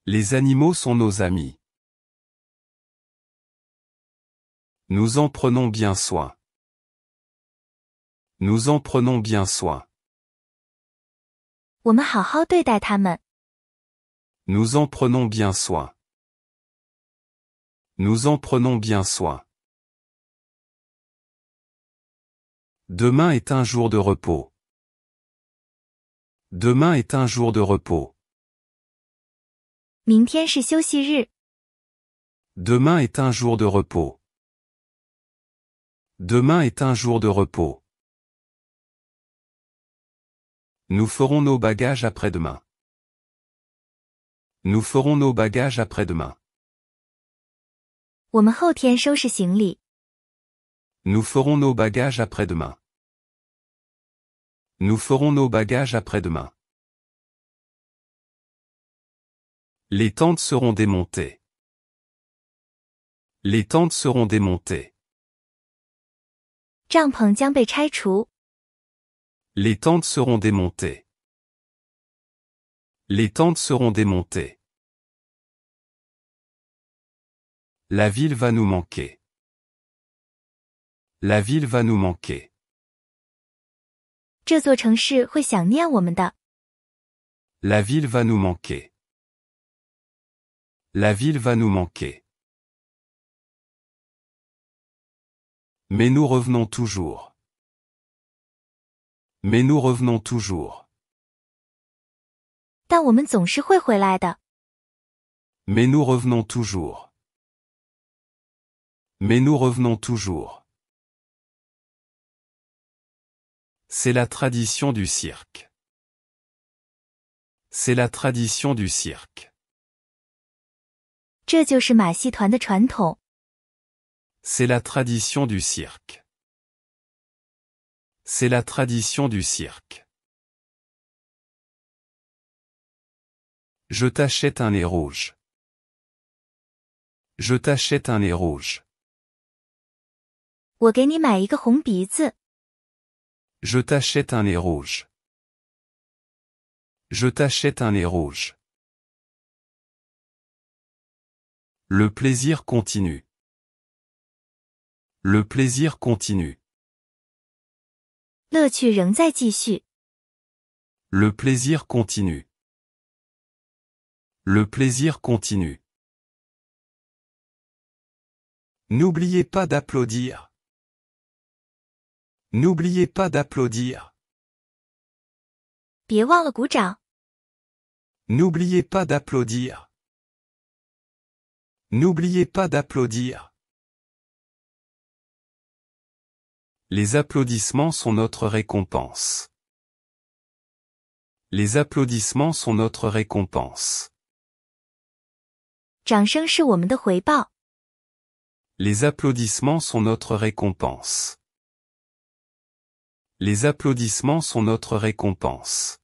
Les animaux sont nos amis. Nous en prenons bien soin. Nous en prenons bien soin. 我们好好对待它们。Nous en prenons bien soin. Nous en prenons bien soin. Demain est un jour de repos. Demain est un jour de repos. 明天是休息日。Demain est un jour de repos. Demain est un jour de repos. Nous ferons nos bagages après-demain. Nous ferons nos bagages après-demain. 我们后天收拾行李。Nous ferons nos bagages après-demain. Nous ferons nos bagages après-demain. Les tentes seront démontées. Les tentes seront démontées. 帐篷将被拆除。Les tentes seront démontées. Les tentes seront démontées. La ville va nous manquer. La ville va nous manquer. 这座城市会想念我们的。La ville va nous manquer. La ville va nous manquer. Mais nous revenons toujours. Mais nous revenons toujours. 但我们总是会回来的。Mais nous revenons toujours. Mais nous revenons toujours. C'est la tradition du cirque. C'est la tradition du cirque. 这就是马戏团的传统。C'est la tradition du cirque. C'est la tradition du cirque. Je t'achète un nez rouge. Je t'achète un nez rouge. 我给你买一个红鼻子。Je t'achète un nez rouge. Je t'achète un nez rouge. Le plaisir continue. Le plaisir continue. 乐趣仍在继续。Le plaisir continue. Le plaisir continue. N'oubliez pas d'applaudir. N'oubliez pas d'applaudir. 别忘了鼓掌。N'oubliez pas d'applaudir. N'oubliez pas d'applaudir. Les applaudissements sont notre récompense. Les applaudissements sont notre récompense. 掌声是我们的回报。Les applaudissements sont notre récompense. Les applaudissements sont notre récompense.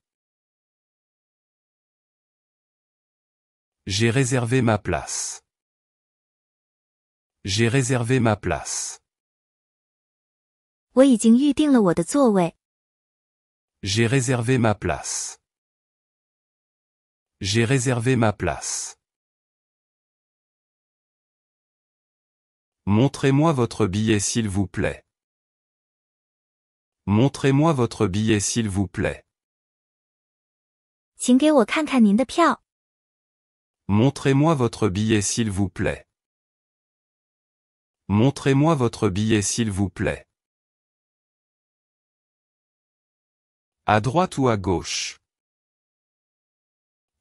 J'ai réservé ma place. J'ai réservé ma place. 我已经预定了我的座位。J'ai réservé ma place. J'ai réservé ma place. Montrez-moi votre billet s'il vous plaît. Montrez-moi votre billet s'il vous plaît. 请给我看看您的票。Montrez-moi votre billet s'il vous plaît. Montrez-moi votre billet s'il vous plaît. À droite ou à gauche?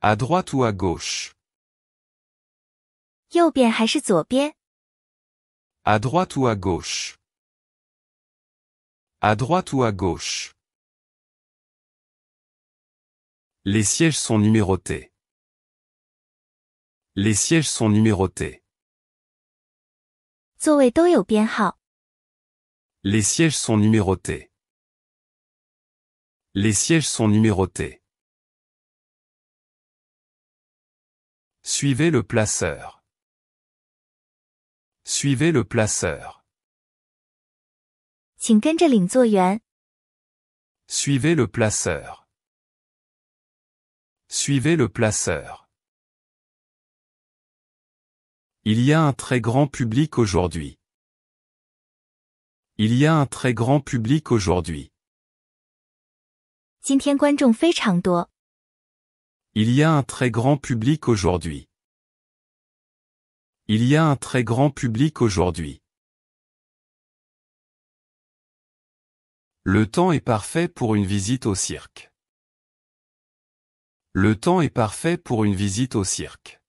À droite ou à gauche? 右边还是左边？ À droite ou à gauche? À droite ou à gauche? Les sièges sont numérotés. Les sièges sont numérotés. 座位都有编号。Les sièges sont numérotés. Les sièges sont numérotés. Suivez le placeur. Suivez le placeur. 请跟着领座员。Suivez le placeur. Suivez le placeur. Il y a un très grand public aujourd'hui. Il y a un très grand public aujourd'hui. 今天观众非常多。Il y a un très grand public aujourd'hui. Il y a un très grand public aujourd'hui. Le temps est parfait pour une visite au cirque. Le temps est parfait pour une visite au cirque.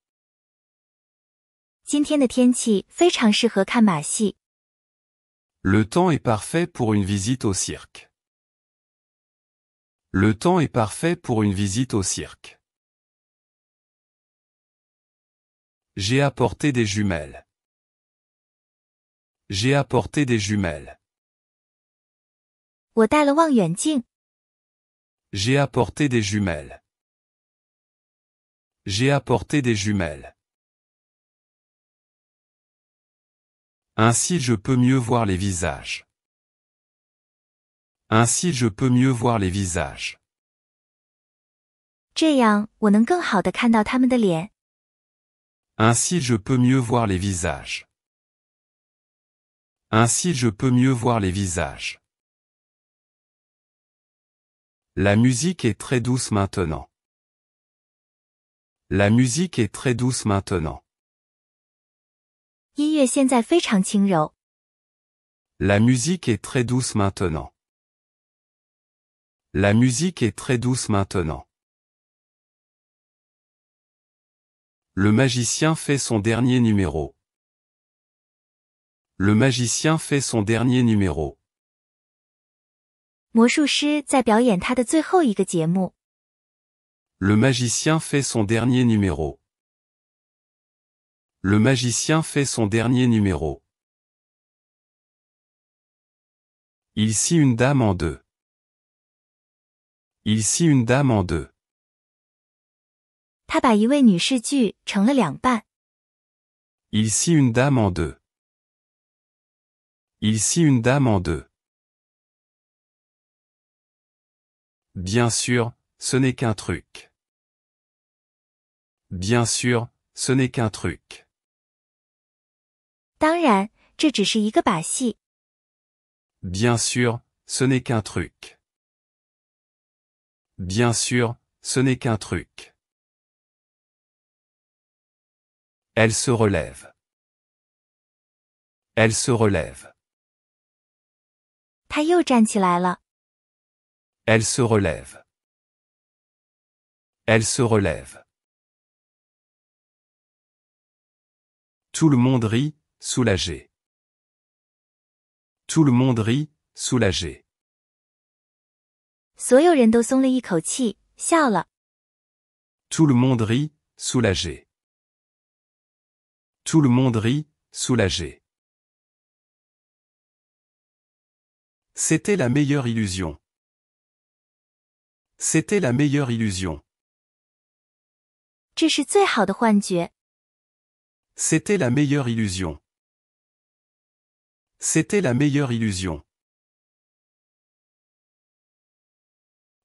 今天的天气非常适合看马戏。Le temps est parfait pour une visite au cirque. Le temps est parfait pour une visite au cirque. J'ai apporté des jumelles. J'ai apporté des jumelles. 我带了望远镜。J'ai apporté des jumelles. J'ai apporté des jumelles. Ainsi je peux mieux voir les visages. Ainsi je peux mieux voir les visages. 这样我能更好地看到他们的脸。Ainsi je peux mieux voir les visages. Ainsi je peux mieux voir les visages. La musique est très douce maintenant. La musique est très douce maintenant. 音乐现在非常轻柔。La musique est très douce maintenant. La musique est très douce maintenant. Le magicien fait son dernier numéro. Le magicien fait son dernier numéro. 魔术师在表演他的最后一个节目。Le magicien fait son dernier numéro. Le magicien fait son dernier numéro. Il scie une dame en deux. Il scie une dame en deux. 他把一位女士锯成了两半。Il scie une dame en deux. Il scie une dame en deux. Bien sûr, ce n'est qu'un truc. Bien sûr, ce n'est qu'un truc. 当然，这只是一个把戏。Bien sûr, ce n'est qu'un truc. Bien sûr, ce n'est qu'un truc. Elle se relève. Elle se relève. 他又站起来了。Elle se relève. Elle se relève. Tout le monde rit, soulagé. Tout le monde rit, soulagé. 所有人都松了一口气，笑了。Tout le monde rit, soulagé. Tout le monde rit, soulagé. C'était la meilleure illusion. C'était la meilleure illusion. 这是最好的幻觉。C'était la meilleure illusion. C'était la meilleure illusion.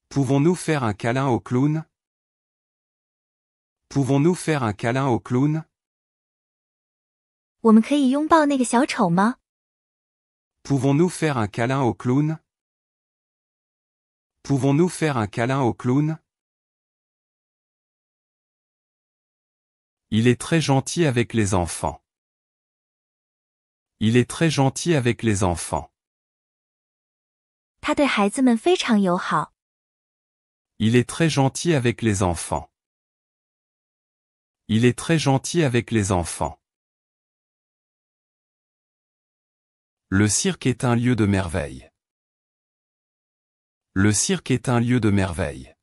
Pouvons-nous faire un câlin au clown? Pouvons-nous faire un câlin au clown? 我们可以拥抱那个小丑吗？ Pouvons-nous faire un câlin au clown? Pouvons-nous faire un câlin au clown? Il est très gentil avec les enfants. Il est très gentil avec les enfants. 他对孩子们非常友好。Il est très gentil avec les enfants. Il est très gentil avec les enfants. Le cirque est un lieu de merveille. Le cirque est un lieu de merveille.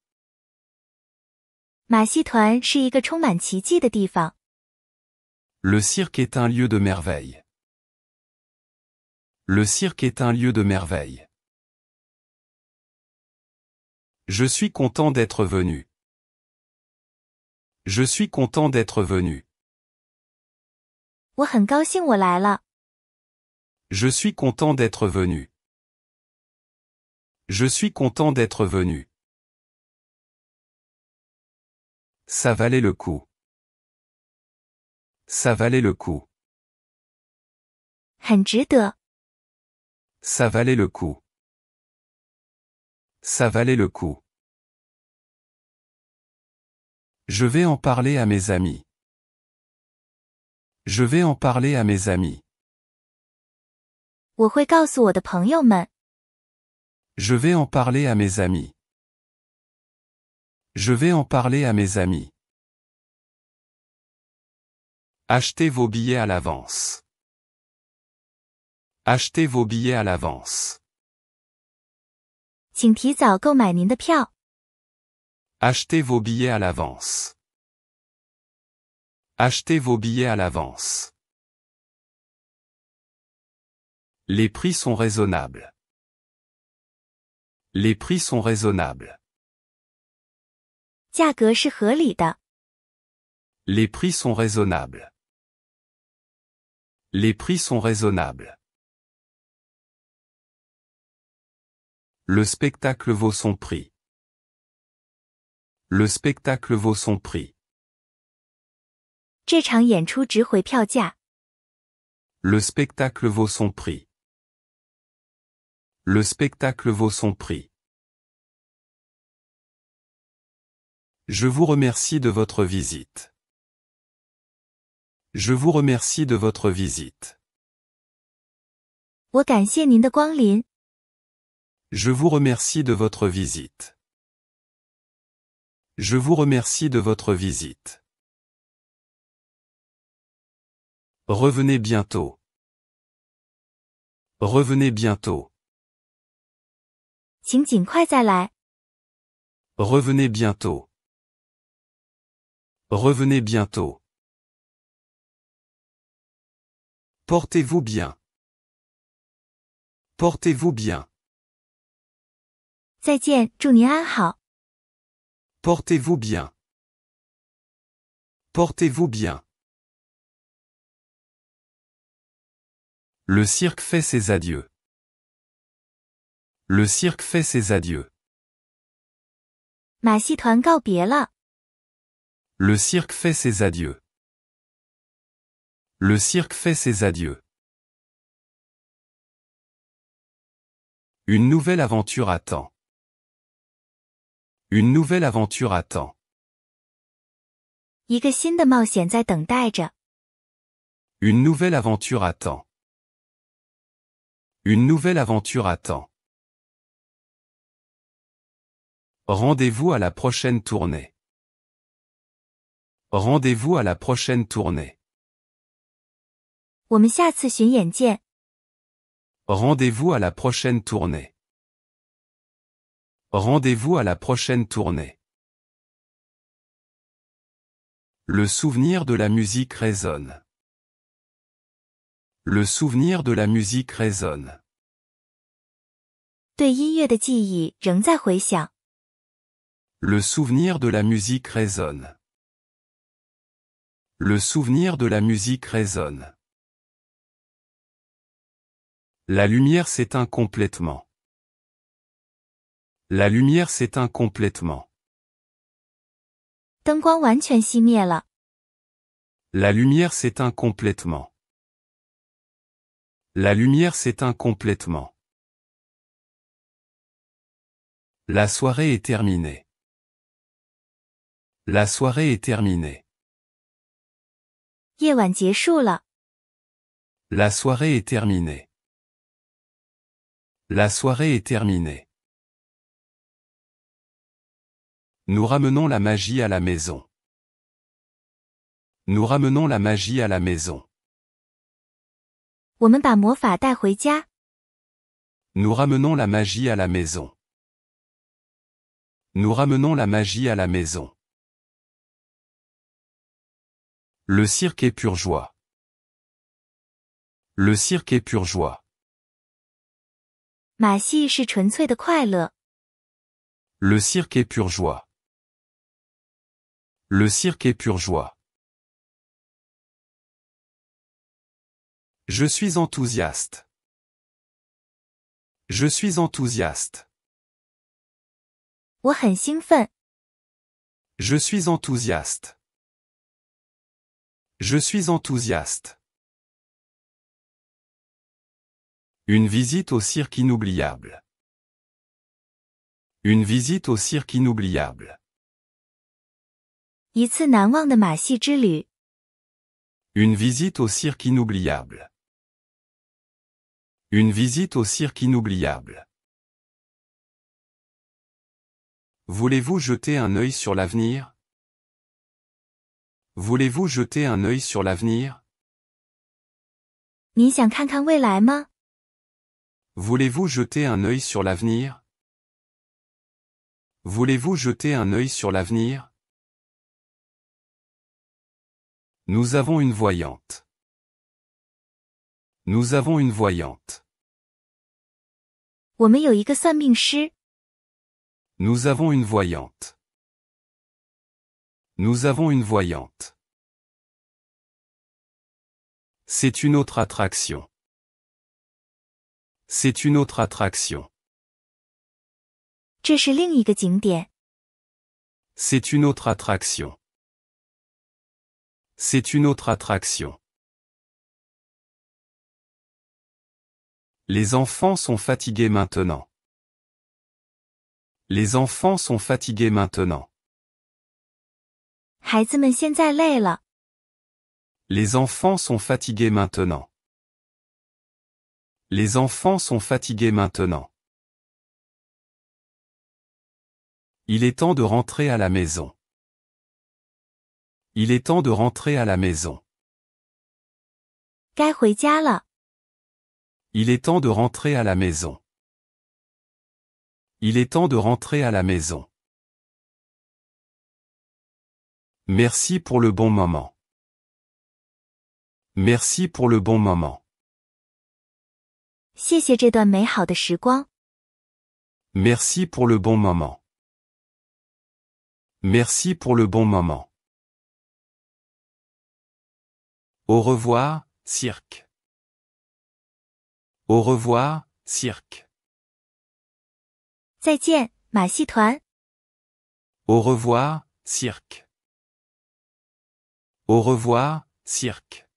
马戏团是一个充满奇迹的地方。Le cirque est un lieu de merveille. Le cirque est un lieu de merveille. Je suis content d'être venu. Je suis content d'être venu. 我很高兴我来了。Je suis content d'être venu. Je suis content d'être venu. Ça valait le coup. Ça valait le coup. 很值得。Ça valait le coup. Ça valait le coup. Je vais en parler à mes amis. Je vais en parler à mes amis. 我会告诉我的朋友们。Je vais en parler à mes amis. Je vais en parler à mes amis. Achetez vos billets à l'avance. Achetez vos billets à l'avance. 请提早购买您的票。Achetez vos billets à l'avance. Achetez vos billets à l'avance. Les prix sont raisonnables. Les prix sont raisonnables. 价格是合理的。Les prix sont raisonnables. Les prix sont raisonnables. Le spectacle vaut son prix. Le spectacle vaut son prix. 这场演出值回票价。Le spectacle vaut son prix. Le spectacle vaut son prix. Je vous remercie de votre visite. Je vous remercie de votre visite. 我感谢您的光临。Je vous remercie de votre visite. Je vous remercie de votre visite. Revenez bientôt. Revenez bientôt. 请尽快再来。Revenez bientôt. Revenez bientôt. Portez-vous bien. Portez-vous bien. 再见，祝您安好。Portez-vous bien. Portez-vous bien. Le cirque fait ses adieux. Le cirque fait ses adieux. 马戏团告别了。Le cirque fait ses adieux. Le cirque fait ses adieux. Une nouvelle aventure attend. Une nouvelle aventure attend. 一个新的冒险在等待着。Une nouvelle aventure attend. Une nouvelle aventure attend. Rendez-vous à la prochaine tournée. Rendez-vous à la prochaine tournée. 我们下次巡演见。Rendez-vous à la prochaine tournée. Rendez-vous à la prochaine tournée. Le souvenir de la musique résonne. Le souvenir de la musique résonne. 对音乐的记忆仍在回响。Le souvenir de la musique résonne. Le souvenir de la musique résonne. La lumière s'éteint complètement. La lumière s'éteint complètement. 灯光完全熄灭了。La lumière s'éteint complètement. La lumière s'éteint complètement. La soirée est terminée. La soirée est terminée. 夜晚结束了。La soirée est terminée. La soirée est terminée. Nous ramenons la magie à la maison. Nous ramenons la magie à la maison. 我们把魔法带回家。Nous ramenons la magie à la maison. Nous ramenons la magie à la maison. Le cirque est pure joie. Le cirque est pure joie. 马戏是纯粹的快乐。Le cirque est pure joie. Le cirque est pure joie. Je suis enthousiaste. Je suis enthousiaste. 我很兴奋。Je suis enthousiaste. Je suis enthousiaste. Une visite au cirque inoubliable. Une visite au cirque inoubliable. 一次难忘的马戏之旅。Une visite au cirque inoubliable. Une visite au cirque inoubliable. Voulez-vous jeter un œil sur l'avenir? Voulez-vous jeter un œil sur l'avenir? 你想看看未来吗？ Voulez-vous jeter un œil sur l'avenir? Voulez-vous jeter un œil sur l'avenir? Nous avons une voyante. Nous avons une voyante. 我们有一个算命师。Nous avons une voyante. Nous avons une voyante. C'est une autre attraction. C'est une autre attraction. 这是另一个景点。C'est une autre attraction. C'est une autre attraction. Les enfants sont fatigués maintenant. Les enfants sont fatigués maintenant. 孩子们现在累了。Les enfants sont fatigués maintenant. Les enfants sont fatigués maintenant. Il est temps de rentrer à la maison. Il est temps de rentrer à la maison. 该回家了。Il est temps de rentrer à la maison. Il est temps de rentrer à la maison. Merci pour le bon moment. Merci pour le bon moment. 谢谢这段美好的时光。Merci pour le bon moment. Merci pour le bon moment. Au revoir, cirque. Au revoir, cirque. 再见，马戏团。Au revoir, cirque. Au revoir, cirque.